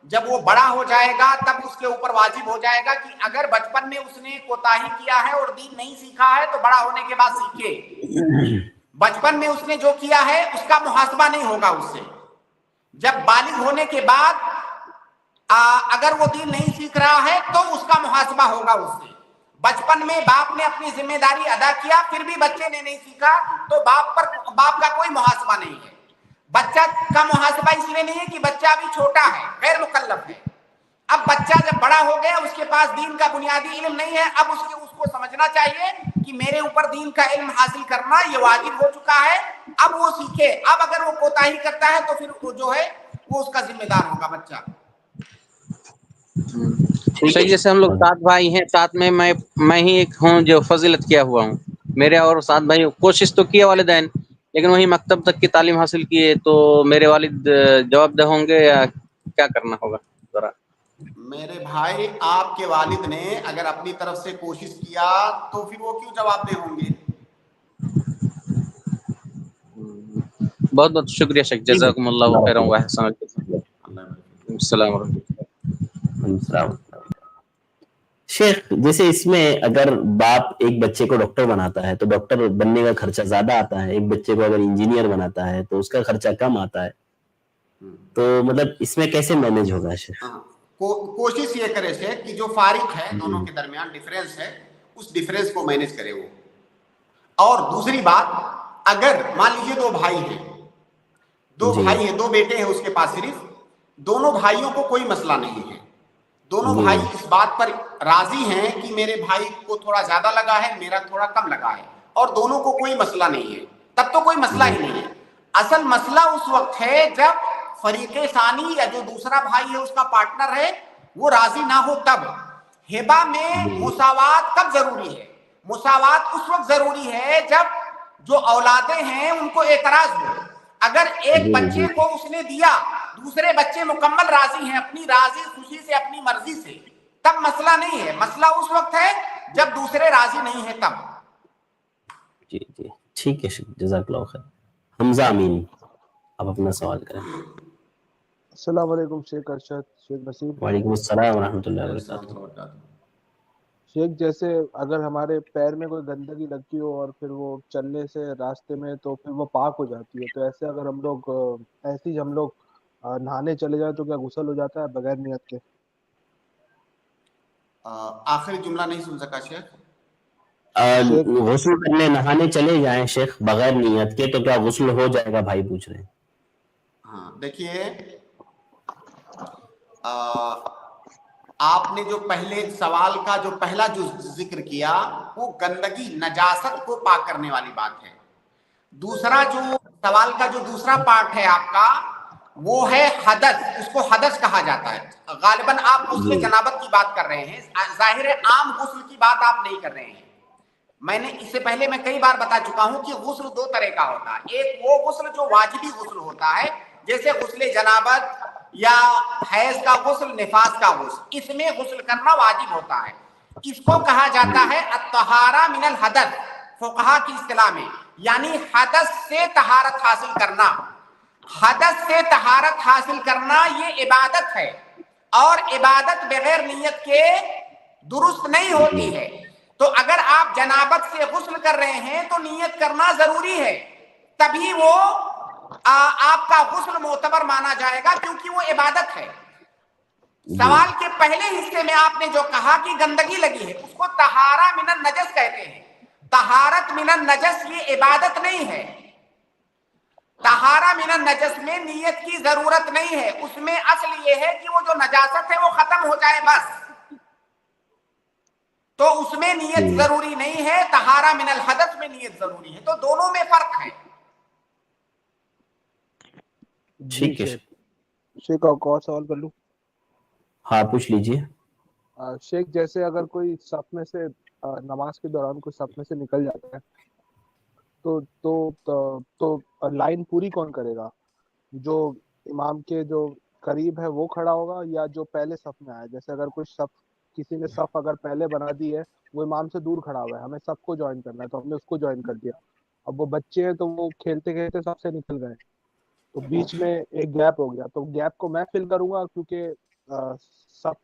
जब वो बड़ा हो जाएगा तब उसके ऊपर वाजिब हो जाएगा कि अगर बचपन में उसने कोताही किया है और दीन नहीं सीखा है तो बड़ा होने के बाद सीखे। बचपन में उसने जो किया है उसका मुहासबा नहीं होगा उससे। जब बालिग होने के बाद अगर वो दीन नहीं सीख रहा है तो उसका मुहासबा होगा उससे। बचपन में बाप ने अपनी जिम्मेदारी अदा किया, फिर भी बच्चे ने नहीं सीखा, तो बाप का कोई मुहासबा नहीं है। बच्चा का मुहासबा इसलिए नहीं है कि बच्चा अभी छोटा है, गैर मुकल्लफ है। अब बच्चा जब बड़ा हो गया, उसके पास दीन का बुनियादी इल्म नहीं है, अब उसको समझना चाहिए कि मेरे ऊपर दीन का इल्म हासिल करना ये वाजिब हो चुका है, अब वो सीखे। अब अगर वो कोताही करता है तो फिर वो जो है वो उसका जिम्मेदार होगा बच्चा। सही, जैसे हम लोग 7 भाई हैं, साथ में मैं ही एक हूँ जो फजीलत किया हुआ हूँ। मेरे और 7 भाई कोशिश तो किए वालिदैन, लेकिन वही मकतब तक की तालीम हासिल किए, तो मेरे वालिद जवाबदेह होंगे या क्या करना होगा जरा? मेरे भाई, आपके वालिद ने अगर अपनी तरफ से कोशिश किया तो फिर वो क्यों जवाबदेह होंगे? बहुत बहुत शुक्रिया शेख, जज़ाकुमुल्लाहु खैरन व अहसन। अस्सलाम वालेकुम। शेख, जैसे इसमें अगर बाप एक बच्चे को डॉक्टर बनाता है तो डॉक्टर बनने का खर्चा ज्यादा आता है, एक बच्चे को अगर इंजीनियर बनाता है तो उसका खर्चा कम आता है, तो मतलब इसमें कैसे मैनेज होगा शेख? कोशिश ये करे शेख कि जो फारिक है दोनों के दरमियान डिफरेंस है, उस डिफरेंस को मैनेज करे वो। और दूसरी बात, अगर मान लीजिए 2 भाई हैं, 2 भाई हैं, 2 बेटे हैं उसके पास, सिर्फ दोनों भाइयों को कोई मसला नहीं है, दोनों भाई इस बात पर राजी हैं कि मेरे भाई को थोड़ा ज्यादा लगा है, मेरा थोड़ा कम लगा है, और दोनों को कोई मसला नहीं है, तब तो कोई मसला ही नहीं है। असल मसला उस वक्त है जब फरीक सानी या जो दूसरा भाई है उसका पार्टनर है वो राजी ना हो तब। हिबा में मुसावात कब जरूरी है? मुसावात उस वक्त जरूरी है जब जो औलादे हैं उनको एतराज हो। अगर एक बच्चे को उसने दिया, दूसरे बच्चे मुकम्मल राजी हैं अपनी राजी खुशी से, अपनी मर्जी से, तब मसला नहीं है। मसला उस वक्त है जब दूसरे राजी नहीं है तब। जी जी ठीक है, जज़ाकल्लाह खैर। हमजा अमीन, आप अपना सवाल करें। अस्सलाम वालेकुम शेख अरशद, शेख नसीम। वालेकुम अस्सलाम व रहमतुल्लाहि व बरकातुहू। शेख जैसे अगर हमारे पैर में कोई गंदगी लगती हो और फिर वो चलने से रास्ते में तो फिर वो पाक हो जाती है, तो ऐसे अगर हम लोग ऐसे ही हम लोग नहाने चले जाए तो क्या गुस्ल हो जाता है बगैर नियत के? आखिरी जुमला नहीं सुन सका शेख। गुस्ल करने नहाने चले जाएं शेख बगैर नियत के तो क्या गुस्ल हो जाएगा भाई पूछ रहे हैं। हाँ देखिए, आपने जो पहले सवाल का जो पहला जो जिक्र किया वो गंदगी नजासत को पाक करने वाली बात है। दूसरा जो सवाल का जो दूसरा पार्ट है आपका वो है हदस, उसको हदस कहा जाता है। गालिबन आप गुस्ल जनाबत की बात कर रहे हैं, जाहिर है आम गुस्ल की बात आप नहीं कर रहे हैं। मैंने इससे पहले मैं कई बार बता चुका हूं कि गुस्ल दो तरह का होता है। एक वो गुस्ल जो वाजिबी गुस्ल होता है, जैसे गुस्ल जनाबत या हैज का गुस्ल, निफास का गुस्ल, इसमें गुस्ल करना वाजिब होता है। इसको कहा जाता है अत्तहारा मिनल हदस फुकहा की इस्तिलाह में, यानी हदस से तहारत हासिल करना। हदस से तहारत हासिल करना ये इबादत है और इबादत बगैर नियत के दुरुस्त नहीं होती है। तो अगर आप जनाबत से गुस्ल कर रहे हैं तो नियत करना जरूरी है, तभी वो आपका गुस्ल मोतबर माना जाएगा, क्योंकि वो इबादत है। सवाल के पहले हिस्से में आपने जो कहा कि गंदगी लगी है, उसको तहारा मिनन नजस कहते हैं। तहारत मिनन नजस ये इबादत नहीं है। तहारा मिनन नजस में नियत की जरूरत नहीं है, उसमें असल ये है कि वो जो नजासत है वो खत्म हो जाए बस, तो उसमें नियत जरूरी नहीं है। तहारा मिनल हदस में नियत जरूरी है, तो दोनों में फर्क है। ठीक है शेख, और सवाल कर लूं? हाँ पूछ लीजिए। शेख जैसे अगर कोई सफ में से नमाज के दौरान कोई सफ में से निकल जाता है तो लाइन पूरी कौन करेगा? जो इमाम के जो करीब है वो खड़ा होगा या जो पहले सफ में आया? जैसे अगर कोई सफ, किसी ने सफ अगर पहले बना दी है, वो इमाम से दूर खड़ा हुआ है, हमें सबको ज्वाइन करना है तो हमने उसको ज्वाइन कर दिया। अब वो बच्चे हैं तो वो खेलते खेलते सबसे निकल गए, तो बीच में एक गैप हो गया, तो गैप को मैं फिल करूंगा क्योंकि सफ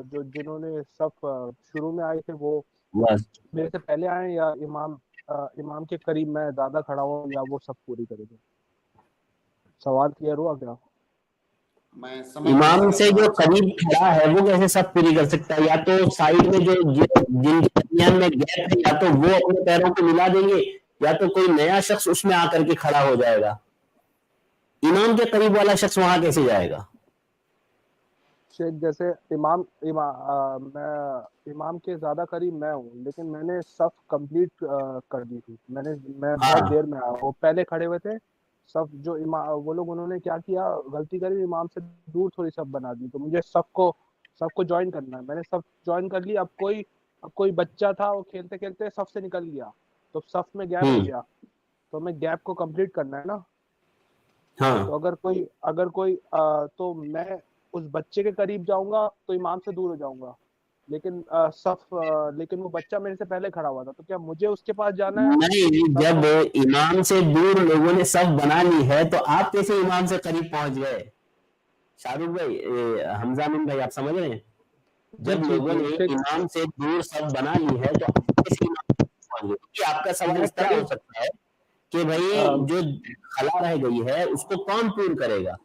जो जिन्होंने सफ शुरू में आए थे वो मेरे से पहले आए, या इमाम के करीब मैं ज्यादा खड़ा हूँ, या वो सब पूरी करेंगे? सवाल क्लियर हुआ क्या? इमाम से जो करीब खड़ा है वो कैसे सब पूरी कर सकता है? या तो साइड में जो जिनके दरमियान में गैप है, या तो वो अपने पैरों को मिला देंगे, या तो कोई नया शख्स उसमें आकर के खड़ा हो जाएगा। इमाम के करीब वाला शख्स वहां कैसे जाएगा? शेख जैसे इमाम के ज्यादा करीब मैं हूँ, लेकिन मैंने सफ कंप्लीट कर दी थी। मैं बहुत देर में आया, वो पहले खड़े हुए थे सब, जो वो लोग उन्होंने क्या किया, गलती करी, इमाम से दूर थोड़ी सब बना दी, तो मुझे सबको ज्वाइन करना है। मैंने सब ज्वाइन कर ली। अब कोई बच्चा था, वो खेलते खेलते सफ से निकल गया, तो सफ में गैप हो गया, तो हमें गैप को कंप्लीट करना है ना। हाँ। तो अगर कोई तो मैं उस बच्चे के करीब जाऊंगा तो इमाम से दूर हो जाऊंगा, लेकिन वो बच्चा मेरे से पहले खड़ा हुआ था, तो क्या मुझे उसके पास जाना है? नहीं, जब इमाम से दूर लोगों ने सब बना ली है तो आप कैसे इमाम से करीब पहुंच गए? शाहरुख भाई, हमजा अमीन भाई, आप समझ रहे हैं? जब लोगों ने इमाम से दूर सब बना ली है तो आप कैसे इमाम से पहुंच गए? क्योंकि आपका सवाल इस तरह हो सकता है कि भाई जो खला रह गई है उसको कौन पूर्ण करेगा?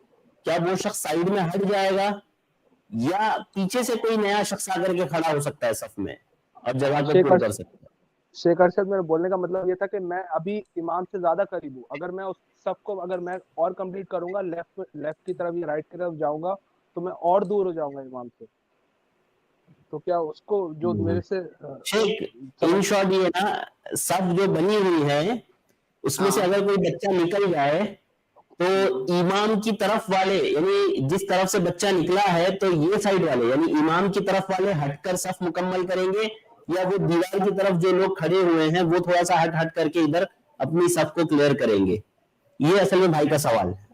क्या वो शख्स साइड में हट जाएगा, या पीछे से कोई नया शख्स आकर के खड़ा हो सकता है सफ में और जगह को पूर्ण कर सकता है? शेख अरशद, मेरे बोलने का मतलब ये था कि मैं अभी इमाम से ज्यादा करीब हूँ। अगर मैं उस सफ को अगर मैं और कंप्लीट करूंगा, लेफ्ट की तरफ या राइट की तरफ जाऊंगा, तो मैं और दूर हो जाऊंगा इमाम से। तो क्या उसको जो मेरे से इन शॉर्ट ये ना, सफ जो बनी हुई है उसमें से अगर कोई बच्चा निकल जाए तो इमाम की तरफ वाले यानी जिस तरफ से बच्चा निकला है तो ये साइड वाले यानी इमाम की तरफ वाले हटकर सफ मुकम्मल करेंगे, या वो दीवार की तरफ जो लोग खड़े हुए हैं वो थोड़ा सा हट करके इधर अपनी सफ को क्लियर करेंगे? ये असल में भाई का सवाल है।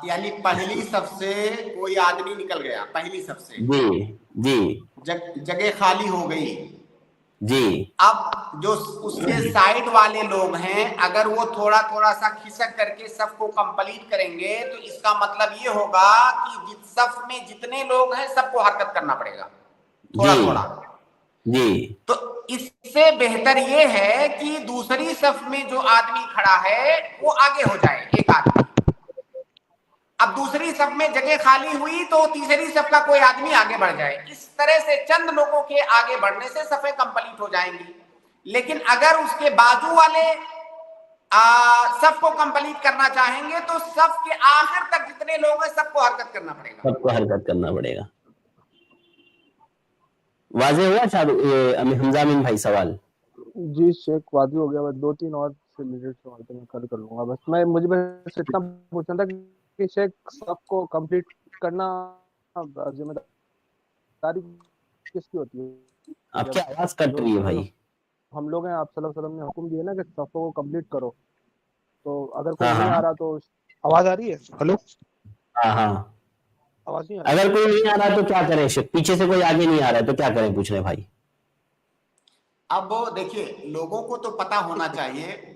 यानी पहली सफ से कोई आदमी निकल गया, पहली सफ से जी जगह खाली हो गई जी, अब जो उसके साइड वाले लोग हैं अगर वो थोड़ा थोड़ा सा खिसक करके सफ को कंप्लीट करेंगे तो इसका मतलब ये होगा कि सफ में जितने लोग हैं सबको हरकत करना पड़ेगा थोड़ा थोड़ा जी। तो इससे बेहतर ये है कि दूसरी सफ में जो आदमी खड़ा है वो आगे हो जाए, एक आदमी। अब दूसरी सफ में जगह खाली हुई तो तीसरी सफ का कोई आदमी आगे बढ़ जाए। इस तरह से चंद लोगों के आगे बढ़ने से सफे कंप्लीट हो जाएंगी। लेकिन अगर उसके बाजू वाले सफ को कंप्लीट करना चाहेंगे तो सफ के आखिर तक जितने लोग हैं सबको हरकत करना पड़ेगा, सबको हरकत करना पड़ेगा। वाजे हुआ शायद हमजा अमीन भाई सवाल? जी शेख वाजी हो गया, बस 2-3 और से रिलेटेड सवाल तो मैं कर लूंगा। बस मुझे बस इतना पूछना था कि शेख सबको कंप्लीट करना जिम्मेदारी किसकी होती है? आपकी आवाज कट रही है भाई। हम लोग हैं, आप सल्लल्लाहु अलैहि वसल्लम ने हुक्म दिया ना कि सफों को कंप्लीट करो, तो अगर कोई नहीं आ रहा तो आवाज आ रही है? हेलो हाँ आवाज नहीं आ रही? अगर कोई नहीं आ रहा तो क्या करें? पीछे से कोई आगे नहीं आ रहा है तो क्या करें, पूछ रहे भाई। अब देखिए लोगों को तो पता होना चाहिए,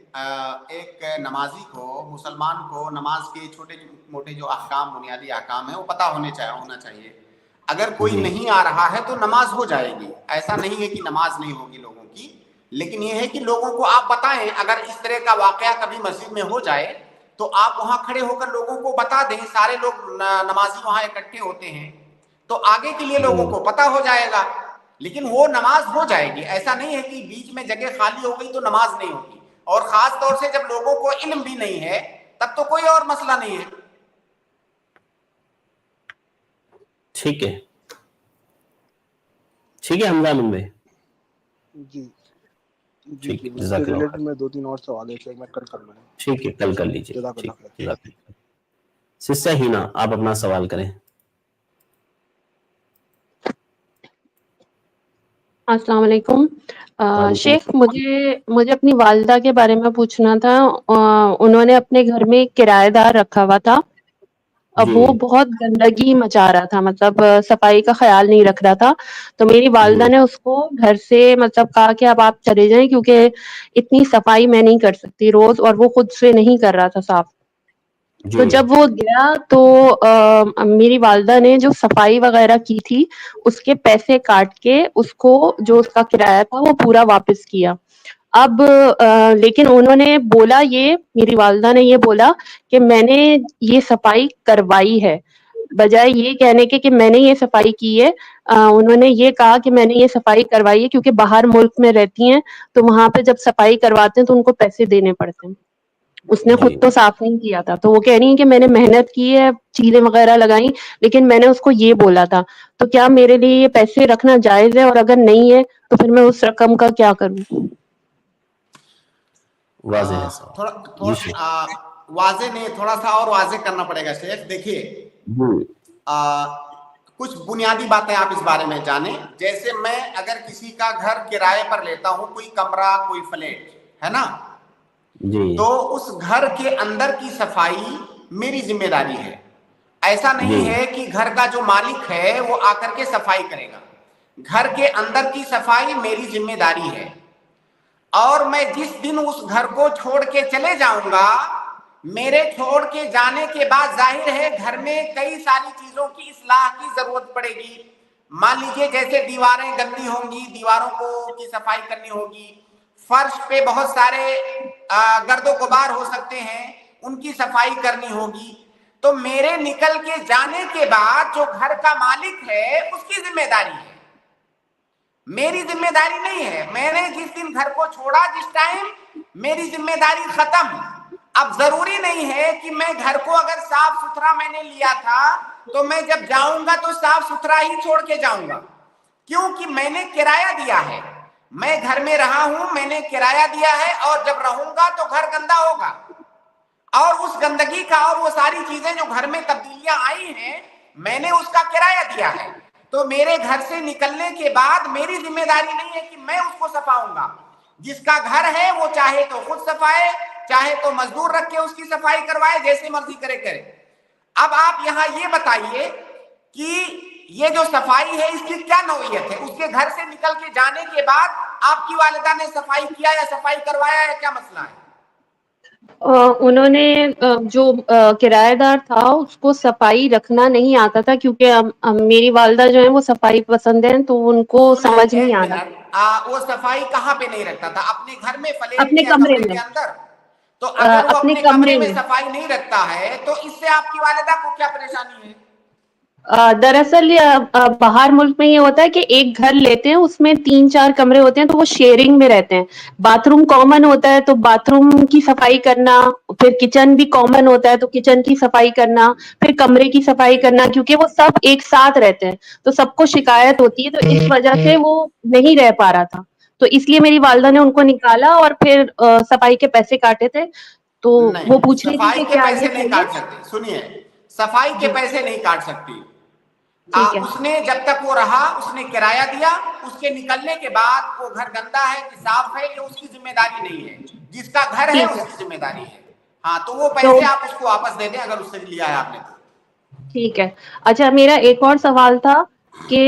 एक नमाजी को, मुसलमान को नमाज के छोटे मोटे जो अहकाम, बुनियादी अहकाम है वो पता होना चाहिए। अगर कोई नहीं आ रहा है तो नमाज हो जाएगी, ऐसा नहीं है कि नमाज नहीं होगी लोगों की, लेकिन ये है कि लोगों को आप बताएं। अगर इस तरह का वाकया कभी मस्जिद में हो जाए तो आप वहां खड़े होकर लोगों को बता दें। सारे लोग नमाजी वहां इकट्ठे होते हैं तो आगे के लिए लोगों को पता हो जाएगा, लेकिन वो नमाज हो जाएगी। ऐसा नहीं है कि बीच में जगह खाली हो गई तो नमाज नहीं होगी। और खास तौर से जब लोगों को इल्म भी नहीं है तब तो कोई और मसला नहीं है। ठीक है हमजा अमीन भाई। जी ठीक है, रिलेटेड में 2-3 और सवाल है, मैं कर लूंगा। ठीक है, कल कर लीजिए। सिस्टर हिना आप अपना सवाल करें। अस्सलाम वालेकुम। शेख मुझे अपनी वालिदा के बारे में पूछना था। उन्होंने अपने घर में किराएदार रखा हुआ था। अब वो बहुत गंदगी मचा रहा था, मतलब सफाई का ख्याल नहीं रख रहा था। तो मेरी वालिदा ने उसको घर से मतलब कहा कि अब आप चले जाएं क्योंकि इतनी सफाई मैं नहीं कर सकती रोज, और वो खुद से नहीं कर रहा था साफ। तो जब वो गया तो मेरी वालिदा ने जो सफाई वगैरह की थी उसके पैसे काट के उसको जो उसका किराया था वो पूरा वापस किया। अब लेकिन उन्होंने बोला, ये मेरी वालिदा ने ये बोला कि मैंने ये सफाई करवाई है, बजाय ये कहने के कि मैंने ये सफाई की है। उन्होंने ये कहा कि मैंने ये सफाई करवाई है क्योंकि बाहर मुल्क में रहती हैं तो वहां पे जब सफाई करवाते हैं तो उनको पैसे देने पड़ते हैं। उसने खुद तो साफ नहीं किया था, तो वो कह रही है कि मैंने मेहनत की है, चीजें वगैरह लगाई, लेकिन मैंने उसको ये बोला था। तो क्या मेरे लिए ये पैसे रखना जायज है, और अगर नहीं है तो फिर मैं उस रकम का क्या करूं? वाज़ेह है वाज़ेह नहीं, थोड़ा सा और वाज़ेह करना पड़ेगा शेख। देखिए कुछ बुनियादी बातें आप इस बारे में जानें। जैसे मैं अगर किसी का घर किराए पर लेता हूं, कोई कमरा कोई फ्लैट है ना, तो उस घर के अंदर की सफाई मेरी जिम्मेदारी है। ऐसा नहीं है कि घर का जो मालिक है वो आकर के सफाई करेगा। घर के अंदर की सफाई मेरी जिम्मेदारी है, और मैं जिस दिन उस घर को छोड़ के चले जाऊंगा, मेरे छोड़ के जाने के बाद जाहिर है घर में कई सारी चीजों की इस्लाह की जरूरत पड़ेगी। मान लीजिए जैसे दीवारें गंदी होंगी, दीवारों को की सफाई करनी होगी, फर्श पे बहुत सारे गर्दो गुबार हो सकते हैं, उनकी सफाई करनी होगी। तो मेरे निकल के जाने के बाद जो घर का मालिक है उसकी जिम्मेदारी है, मेरी जिम्मेदारी नहीं है। मैंने जिस दिन घर को छोड़ा, जिस टाइम मेरी जिम्मेदारी खत्म। अब जरूरी नहीं है कि मैं घर को अगर साफ सुथरा मैंने लिया था तो मैं जब जाऊंगा तो साफ सुथरा ही छोड़ के जाऊंगा, क्योंकि मैंने किराया दिया है। मैं घर में रहा हूं, मैंने किराया दिया है, और जब रहूंगा तो घर गंदा होगा। اور اس گندگی کا اور وہ ساری چیزیں جو گھر میں تبدیلیاں آئی ہیں میں نے اس کا کرایہ دیا ہے، تو میرے گھر سے نکلنے کے بعد میری ذمہ داری نہیں ہے کہ میں اس کو صفاؤں گا. جس کا گھر ہے وہ چاہے تو خود صفائے، چاہے تو مزدور رکھ کے اس کی صفائی کروائے، جیسے مرضی کرے. اب آپ یہاں یہ بتائیے کہ یہ جو صفائی ہے اس کی کیا نوعیت ہے؟ اس کے گھر سے نکل کے جانے کے بعد آپ کی والدہ نے صفائی کیا یا صفائی کروایا یا کیا مسئلہ ہے؟ انہوں نے جو کرایہ دار تھا اس کو صفائی رکھنا نہیں آتا تھا، کیونکہ میری والدہ جو ہے وہ صفائی پسند ہیں تو ان کو سمجھ نہیں آ رہا. وہ صفائی کہاں پہ نہیں رکھتا تھا؟ اپنے گھر میں فلیٹ اپنے یا کمرے کمرے میں، کے اندر. تو اگر وہ اپنے اپنے کمرے میں صفائی نہیں رکھتا ہے تو اس سے آپ کی والدہ کو کیا پریشانی ہے؟ دراصل باہر ملک میں یہ ہوتا ہے کہ ایک گھر لیتے ہیں، اس میں 3-4 کمرے ہوتے ہیں تو وہ شیئرنگ میں رہتے ہیں. باتھ روم کامن ہوتا ہے تو باتھ روم کی صفائی کرنا، پھر کچن بھی کامن ہوتا ہے تو کچن کی صفائی کرنا، پھر کمرے کی صفائی کرنا، کیونکہ وہ سب ایک ساتھ رہتے ہیں تو سب کو شکایت ہوتی ہے، تو اس وجہ سے وہ نہیں رہ پا رہا تھا. تو اس لیے میری والدہ نے ان کو نکالا اور پھر صفائی کے پیسے کاٹے تھے. تو وہ نہیں، پوچھ رہی تھی صفائی کہ کے کیا پیسے یہ نہیں صحیح ہے؟ کاٹ سکتی. سنیے، صفائی کے جی پیسے نہیں کاٹ سکتی. ٹھیک ہے. اس نے جب تک وہ رہا اس نے کرایہ دیا، اس کے نکلنے کے بعد وہ گھر گندا ہے کہ صاف ہے یہ اس کی ذمہ داری نہیں ہے. جس کا گھر ہے ٹھیک اس ہے کی ذمہ داری ہے. ہاں تو وہ تو پیسے آپ اس کو واپس دے دیں اگر اس سے لیا ہے آپ نے تو. ٹھیک ہے. اچھا، میرا ایک اور سوال تھا کہ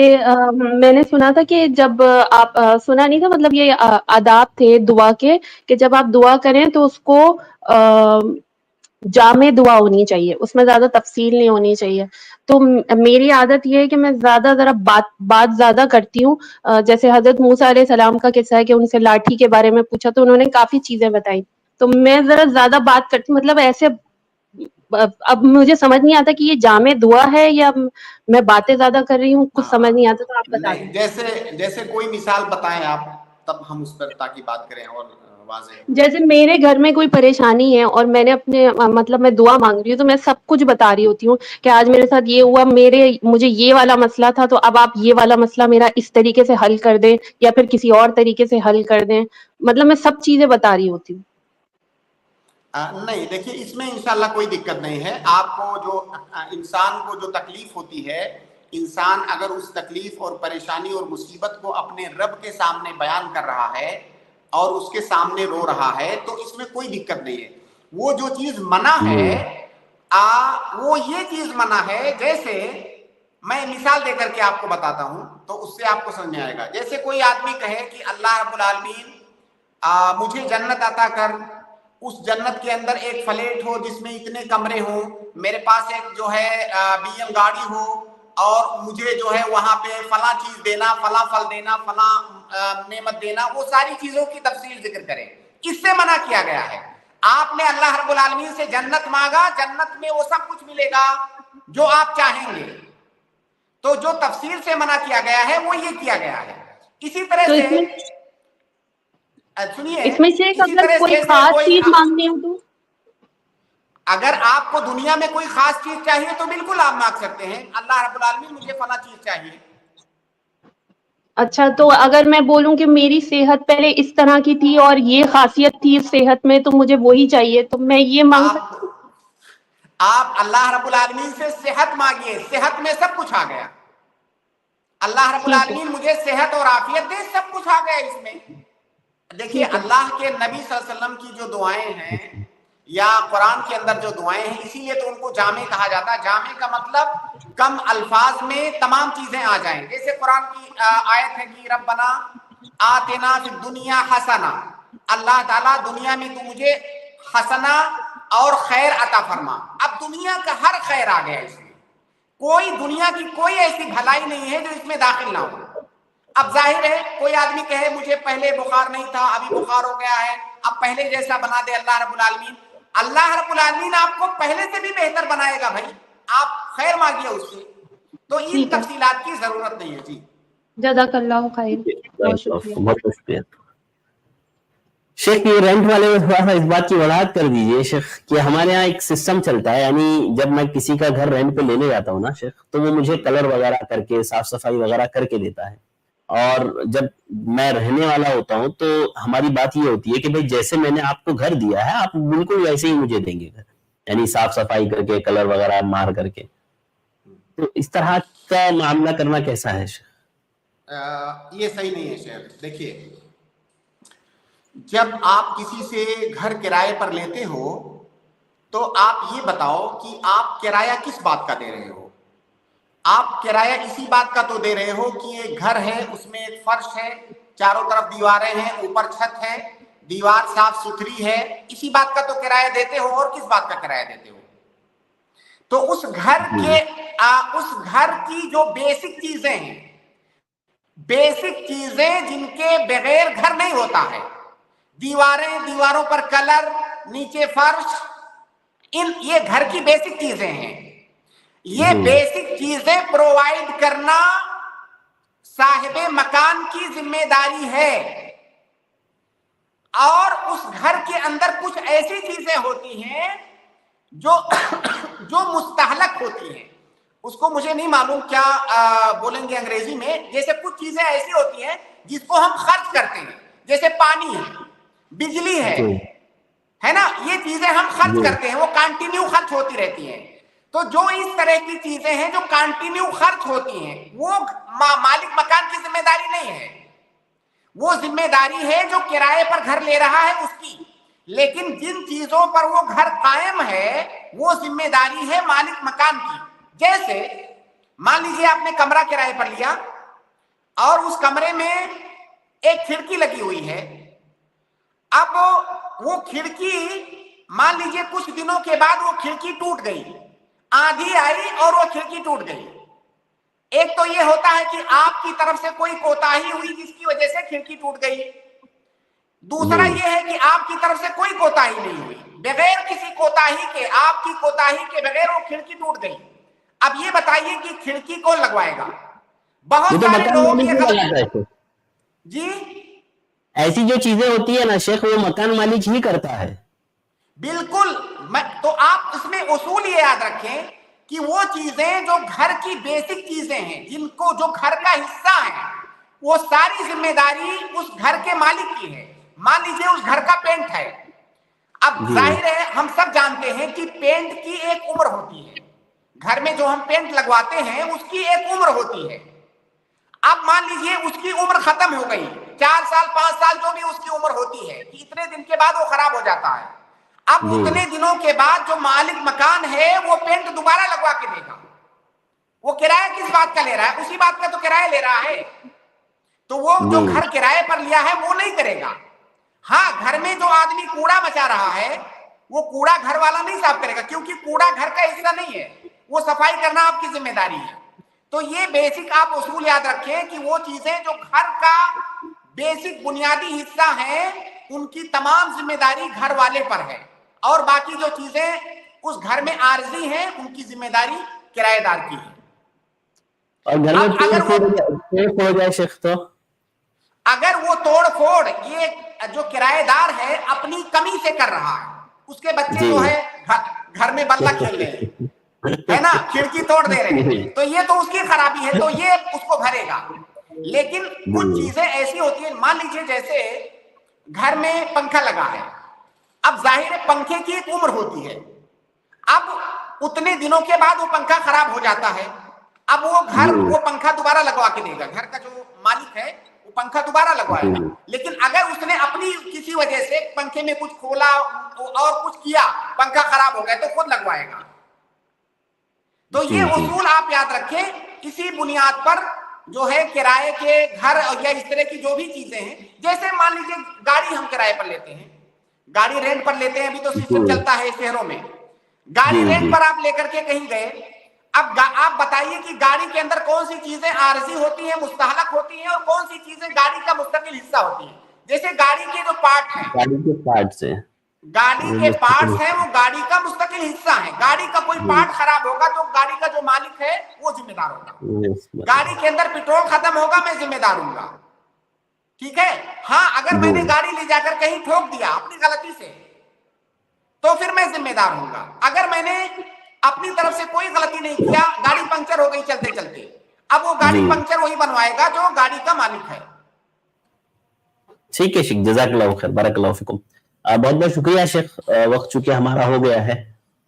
میں نے سنا تھا کہ جب آپ سنا نہیں تھا، مطلب یہ آداب تھے دعا کے کہ جب آپ دعا کریں تو اس کو جامع دعا ہونی چاہیے، اس میں زیادہ تفصیل نہیں ہونی چاہیے. تو میری عادت یہ ہے کہ میں ذرا بات زیادہ کرتی ہوں. جیسے حضرت موسیٰ علیہ السلام کا قصہ ہے کہ ان سے لاٹھی کے بارے میں پوچھا تو انہوں نے کافی چیزیں بتائی، تو میں ذرا زیادہ بات کرتی ہوں. مطلب ایسے اب مجھے سمجھ نہیں آتا کہ یہ جامع دعا ہے یا میں باتیں زیادہ کر رہی ہوں، کچھ سمجھ نہیں آتا، تو آپ بتا دیں. نہیں، جیسے کوئی مثال بتائیں آپ، تب ہم اس پر تاکہ بات کریں اور واضح. جیسے میرے گھر میں کوئی پریشانی ہے اور میں نے اپنے مطلب میں دعا مانگ رہی ہوں تو میں سب کچھ بتا رہی ہوتی ہوں کہ آج میرے ساتھ یہ ہوا، مجھے یہ والا مسئلہ تھا تو اب آپ یہ والا مسئلہ میرا اس طریقے سے حل کر دیں یا پھر کسی اور طریقے سے حل کر دیں. مطلب میں سب چیزیں بتا رہی ہوتی ہوں. نہیں دیکھیے، اس میں انشاءاللہ کوئی دقت نہیں ہے. آپ کو جو انسان کو جو تکلیف ہوتی ہے، انسان اگر اس تکلیف اور پریشانی اور مصیبت کو اپنے رب کے سامنے بیان کر رہا ہے اور اس کے سامنے رو رہا ہے تو اس میں کوئی دقت نہیں ہے. وہ جو چیز منع ہے وہ یہ چیز منع ہے، جیسے میں مثال دے کر کے آپ کو بتاتا ہوں تو اس سے آپ کو سمجھ میں آئے گا. جیسے کوئی آدمی کہے کہ اللہ رب العالمین مجھے جنت عطا کر، اس جنت کے اندر ایک فلیٹ ہو جس میں اتنے کمرے ہوں، میرے پاس ایک جو ہے BM گاڑی ہو اور مجھے جو ہے وہاں پہ فلاں چیز دینا، فلاں پھل دینا، فلاں نعمت دینا، وہ ساری چیزوں کی تفصیل ذکر کرے. کس سے منع کیا گیا ہے؟ آپ نے اللہ رب العالمین سے جنت مانگا، جنت میں وہ سب کچھ ملے گا جو آپ چاہیں گے. تو جو تفصیل سے منع کیا گیا ہے وہ یہ کیا گیا ہے. اسی طرح تو سے سنیے، اس میں سے اسی اگر طرح کوئی سے خاص چیز مانگنی ہو تو اگر آپ کو دنیا میں کوئی خاص چیز چاہیے تو بالکل آپ مانگ سکتے ہیں، اللہ رب العالمین مجھے فلاں چیز چاہیے. اچھا، تو اگر میں بولوں کہ میری صحت پہلے اس طرح کی تھی اور یہ خاصیت تھی اس صحت میں تو مجھے وہی چاہیے، تو میں یہ مانگ سکتی ہوں؟ آپ اللہ رب العالمین سے صحت مانگیے، صحت میں سب کچھ آ گیا. اللہ رب ٹھیک ہے العالمین مجھے صحت اور عافیت دے، سب کچھ آ گیا اس میں. دیکھیے، ٹھیک ہے اللہ کے نبی صلی اللہ علیہ وسلم کی جو دعائیں ہیں یا قرآن کے اندر جو دعائیں ہیں، اسی لیے تو ان کو جامع کہا جاتا ہے. جامع کا مطلب کم الفاظ میں تمام چیزیں آ جائیں. جیسے قرآن کی آیت ہے کہ ربنا آتنا فی الدنیا حسنہ، اللہ تعالیٰ دنیا میں تو مجھے حسنہ اور خیر عطا فرما. اب دنیا کا ہر خیر آ گیا اس میں، کوئی دنیا کی کوئی ایسی بھلائی نہیں ہے جو اس میں داخل نہ ہو. اب ظاہر ہے کوئی آدمی کہے مجھے پہلے بخار نہیں تھا ابھی بخار ہو گیا ہے، اب پہلے جیسا بنا دے اللہ رب العالمین. اللہ رب العالمین آپ کو پہلے سے بھی بہتر بنائے گا بھائی، آپ خیر مانگیے اس سے. تو ان ٹھیک ہے. تفصیلات کی ضرورت نہیں ہے. جی جزاک اللہ خیر، بہت شکریہ. بہت شکریہ. شیخ، یہ رینٹ والے میں تھوڑا سا اس بات کی وضاحت کر دیجئے شیخ کہ ہمارے یہاں ایک سسٹم چلتا ہے، یعنی جب میں کسی کا گھر رینٹ پہ لینے جاتا ہوں نا شیخ، تو وہ مجھے کلر وغیرہ کر کے صاف صفائی وغیرہ کر کے دیتا ہے. اور جب میں رہنے والا ہوتا ہوں تو ہماری بات یہ ہوتی ہے کہ بھائی جیسے میں نے آپ کو گھر دیا ہے آپ بالکل ویسے ہی مجھے دیں گے گھر. یعنی صاف صفائی کر کے کلر وغیرہ مار کر کے. تو اس طرح کا معاملہ کرنا کیسا ہے شیخ؟ یہ صحیح نہیں ہے شیخ. دیکھیے جب آپ کسی سے گھر کرائے پر لیتے ہو تو آپ یہ بتاؤ کہ آپ کرایہ کس بات کا دے رہے ہو. آپ کرایہ اسی بات کا تو دے رہے ہو کہ یہ گھر ہے, اس میں ایک فرش ہے, چاروں طرف دیواریں ہیں, اوپر چھت ہے, دیوار صاف ستھری ہے, اسی بات کا تو کرایہ دیتے ہو. اور کس بات کا کرایہ دیتے ہو؟ تو اس گھر کی جو بیسک چیزیں ہیں, بیسک چیزیں جن کے بغیر گھر نہیں ہوتا ہے, دیواریں, دیواروں پر کلر, نیچے فرش, یہ گھر کی بیسک چیزیں ہیں. یہ بیسک چیزیں پرووائڈ کرنا صاحب مکان کی ذمہ داری ہے. اور اس گھر کے اندر کچھ ایسی چیزیں ہوتی ہیں جو مستہلک ہوتی ہیں. اس کو مجھے نہیں معلوم کیا بولیں گے انگریزی میں. جیسے کچھ چیزیں ایسی ہوتی ہیں جس کو ہم خرچ کرتے ہیں, جیسے پانی ہے, بجلی ہے نا, یہ چیزیں ہم خرچ کرتے ہیں, وہ کنٹینیو خرچ ہوتی رہتی ہیں. تو جو اس طرح کی چیزیں ہیں جو کنٹینیو خرچ ہوتی ہیں, وہ مالک مکان کی ذمہ داری نہیں ہے. وہ ذمہ داری ہے جو کرائے پر گھر لے رہا ہے اس کی. لیکن جن چیزوں پر وہ گھر قائم ہے وہ ذمہ داری ہے مالک مکان کی. جیسے مان لیجیے آپ نے کمرہ کرائے پر لیا اور اس کمرے میں ایک کھڑکی لگی ہوئی ہے. اب وہ کھڑکی مان لیجیے کچھ دنوں کے بعد وہ کھڑکی ٹوٹ گئی, آندھی آئی اور وہ کھڑکی ٹوٹ گئی. ایک تو یہ ہوتا ہے کہ آپ کی طرف سے کوئی کوتاہی ہوئی جس کی وجہ سے کھڑکی ٹوٹ گئی. دوسرا یہ ہے کہ آپ کی طرف سے کوئی کوتاہی نہیں ہوئی, بغیر کسی کوتاہی کے, آپ کی کوتاہی کے بغیر وہ کھڑکی ٹوٹ گئی. اب یہ بتائیے کہ کھڑکی کون لگوائے گا؟ بہت سارے لوگ جی ایسی جو چیزیں ہوتی ہیں نا شیخ, وہ مکان مالک ہی کرتا ہے. بالکل. تو آپ اس میں اصول یہ یاد رکھیں کہ وہ چیزیں جو گھر کی بیسک چیزیں ہیں, جن کو جو گھر کا حصہ ہے, وہ ساری ذمہ داری اس گھر کے مالک کی ہے. مان لیجیے اس گھر کا پینٹ ہے. اب ظاہر ہے ہم سب جانتے ہیں کہ پینٹ کی ایک عمر ہوتی ہے. گھر میں جو ہم پینٹ لگواتے ہیں اس کی ایک عمر ہوتی ہے. اب مان لیجیے اس کی عمر ختم ہو گئی, 4 سال 5 سال جو بھی اس کی عمر ہوتی ہے, کہ اتنے دن کے بعد وہ خراب ہو جاتا ہے. اب اتنے دنوں کے بعد جو مالک مکان ہے وہ پینٹ دوبارہ لگوا کے دے گا. وہ کرایہ کس بات کا لے رہا ہے؟ اسی بات کا تو کرایہ لے رہا ہے. تو وہ جو گھر کرایہ پر لیا ہے وہ نہیں کرے گا. ہاں, گھر میں جو آدمی کوڑا مچا رہا ہے وہ کوڑا گھر والا نہیں صاف کرے گا, کیونکہ کوڑا گھر کا حصہ نہیں ہے. وہ صفائی کرنا آپ کی ذمہ داری ہے. تو یہ بیسک آپ اصول یاد رکھیں کہ وہ چیزیں جو گھر کا بیسک بنیادی حصہ ہیں ان کی تمام ذمہ داری گھر والے پر ہے, اور باقی جو چیزیں اس گھر میں عارضی ہیں ان کی ذمہ داری کرایہ دار کی ہے. اور گھر میں توڑ پھوڑ ہو جائے شیخ, تو اگر وہ توڑ پھوڑ یہ جو کرایہ دار ہے اپنی کمی سے کر رہا ہے, اس کے بچے جو ہے گھر میں بلہ کھیل رہے ہیں, ہے نا, کھڑکی توڑ دے رہے ہیں, تو یہ تو اس کی خرابی ہے, تو یہ اس کو بھرے گا. لیکن کچھ چیزیں ایسی ہوتی ہیں, مان لیجیے جیسے گھر میں پنکھا لگا ہے. اب ظاہر ہے پنکھے کی ایک عمر ہوتی ہے. اب اتنے دنوں کے بعد وہ پنکھا خراب ہو جاتا ہے. اب وہ پنکھا دوبارہ لگوا کے دے گا, گھر کا جو مالک ہے وہ پنکھا دوبارہ لگوائے گا. لیکن اگر اس نے اپنی کسی وجہ سے پنکھے میں کچھ کھولا اور کچھ کیا, پنکھا خراب ہو گیا, تو خود لگوائے گا. تو یہ اصول آپ یاد رکھیں. اسی بنیاد پر جو ہے کرائے کے گھر یا اس طرح کی جو بھی چیزیں ہیں, جیسے مان لیجیے گاڑی ہم کرائے پر لیتے ہیں, گاڑی رینٹ پر لیتے ہیں, ابھی تو سسٹم چلتا ہے شہروں میں, گاڑی رینٹ پر آپ لے کر کے کہیں گئے. اب آپ بتائیے کہ گاڑی کے اندر کون سی چیزیں عارضی ہوتی ہیں, مستہلک ہوتی ہیں, اور کون سی چیزیں گاڑی کا مستقل حصہ ہوتی ہیں. جیسے گاڑی کے جو پارٹ ہیں, گاڑی کے پارٹس ہیں وہ گاڑی کا مستقل حصہ ہیں. گاڑی کا کوئی پارٹ خراب ہوگا تو گاڑی کا جو مالک ہے وہ ذمہ دار ہوگا. گاڑی کے اندر پیٹرول ختم ہوگا, میں ذمہ دار ہوں گا. ٹھیک ہے. ہاں, اگر میں نے گاڑی لے جا کر کہیں ٹھوک دیا اپنی غلطی سے تو پھر میں ذمہ دار ہوں گا. اگر میں نے اپنی طرف سے کوئی غلطی نہیں کیا, گاڑی پنکچر ہو گئی چلتے چلتے, اب وہ گاڑی پنکچر وہی بنوائے گا جو گاڑی کا مالک ہے. ٹھیک ہے شیخ, جزاک اللہ خیر, بارک اللہ فیکم. بہت بہت شکریہ شیخ, وقت چونکہ ہمارا ہو گیا ہے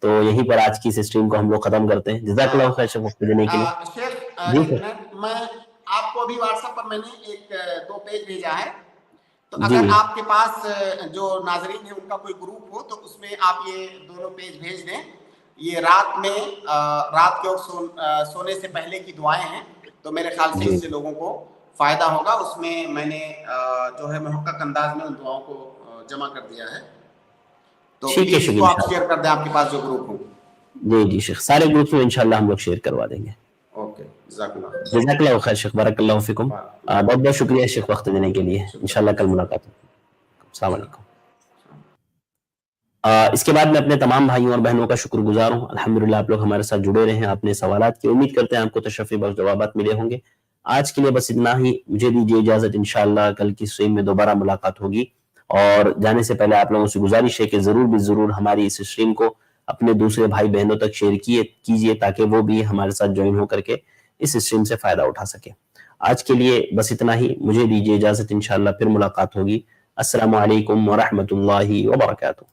تو یہیں پر آج کی اس اسٹریم کو ہم لوگ ختم کرتے ہیں. جزاک اللہ خیر شیخ وقت دینے کے لیے. شیخ میں آپ کو ابھی واٹس ایپ پر میں نے ایک 2 پیج بھیجا ہے, تو اگر آپ کے پاس جو ناظرین ہیں ان کا کوئی گروپ ہو تو اس میں آپ یہ دونوں پیج بھیج دیں. یہ رات کے وقت سونے سے پہلے کی دعائیں ہیں, تو میرے خیال سے اس سے لوگوں کو فائدہ ہوگا. اس میں میں نے جو ہے محقق انداز میں ان دعاؤں کو جمع کر دیا ہے, تو اس کو آپ شیئر کر دیں آپ کے پاس جو گروپ ہو. جی شیخ, سارے گروپ میں انشاءاللہ ہم لوگ شیئر کروا دیں گے. اوکے, جزاک اللہ خیر شیخ, بارک اللہ فیکم. بہت بہت شکریہ شیخ وقت دینے کے لیے. انشاءاللہ کل ملاقات ہوگی. السلام علیکم. اس کے بعد میں اپنے تمام بھائیوں اور بہنوں کا شکر گزار ہوں. الحمدللہ آپ لوگ ہمارے ساتھ جڑے رہے ہیں, آپ نے سوالات کی, امید کرتے ہیں آپ کو تشفی بخش جوابات ملے ہوں گے. آج کے لیے بس اتنا ہی, مجھے دیجیے اجازت. انشاءاللہ کل کی اسٹریم میں دوبارہ ملاقات ہوگی, اور جانے سے پہلے آپ لوگوں سے گزارش ہے کہ ضرور ہماری اس اسٹریم کو اپنے دوسرے بھائی بہنوں تک شیئر کیجیے, تاکہ وہ بھی ہمارے ساتھ جوائن ہو کر کے اس اسٹریم سے فائدہ اٹھا سکے. آج کے لیے بس اتنا ہی, مجھے دیجیے اجازت. انشاءاللہ پھر ملاقات ہوگی. السلام علیکم ورحمۃ اللہ وبرکاتہ.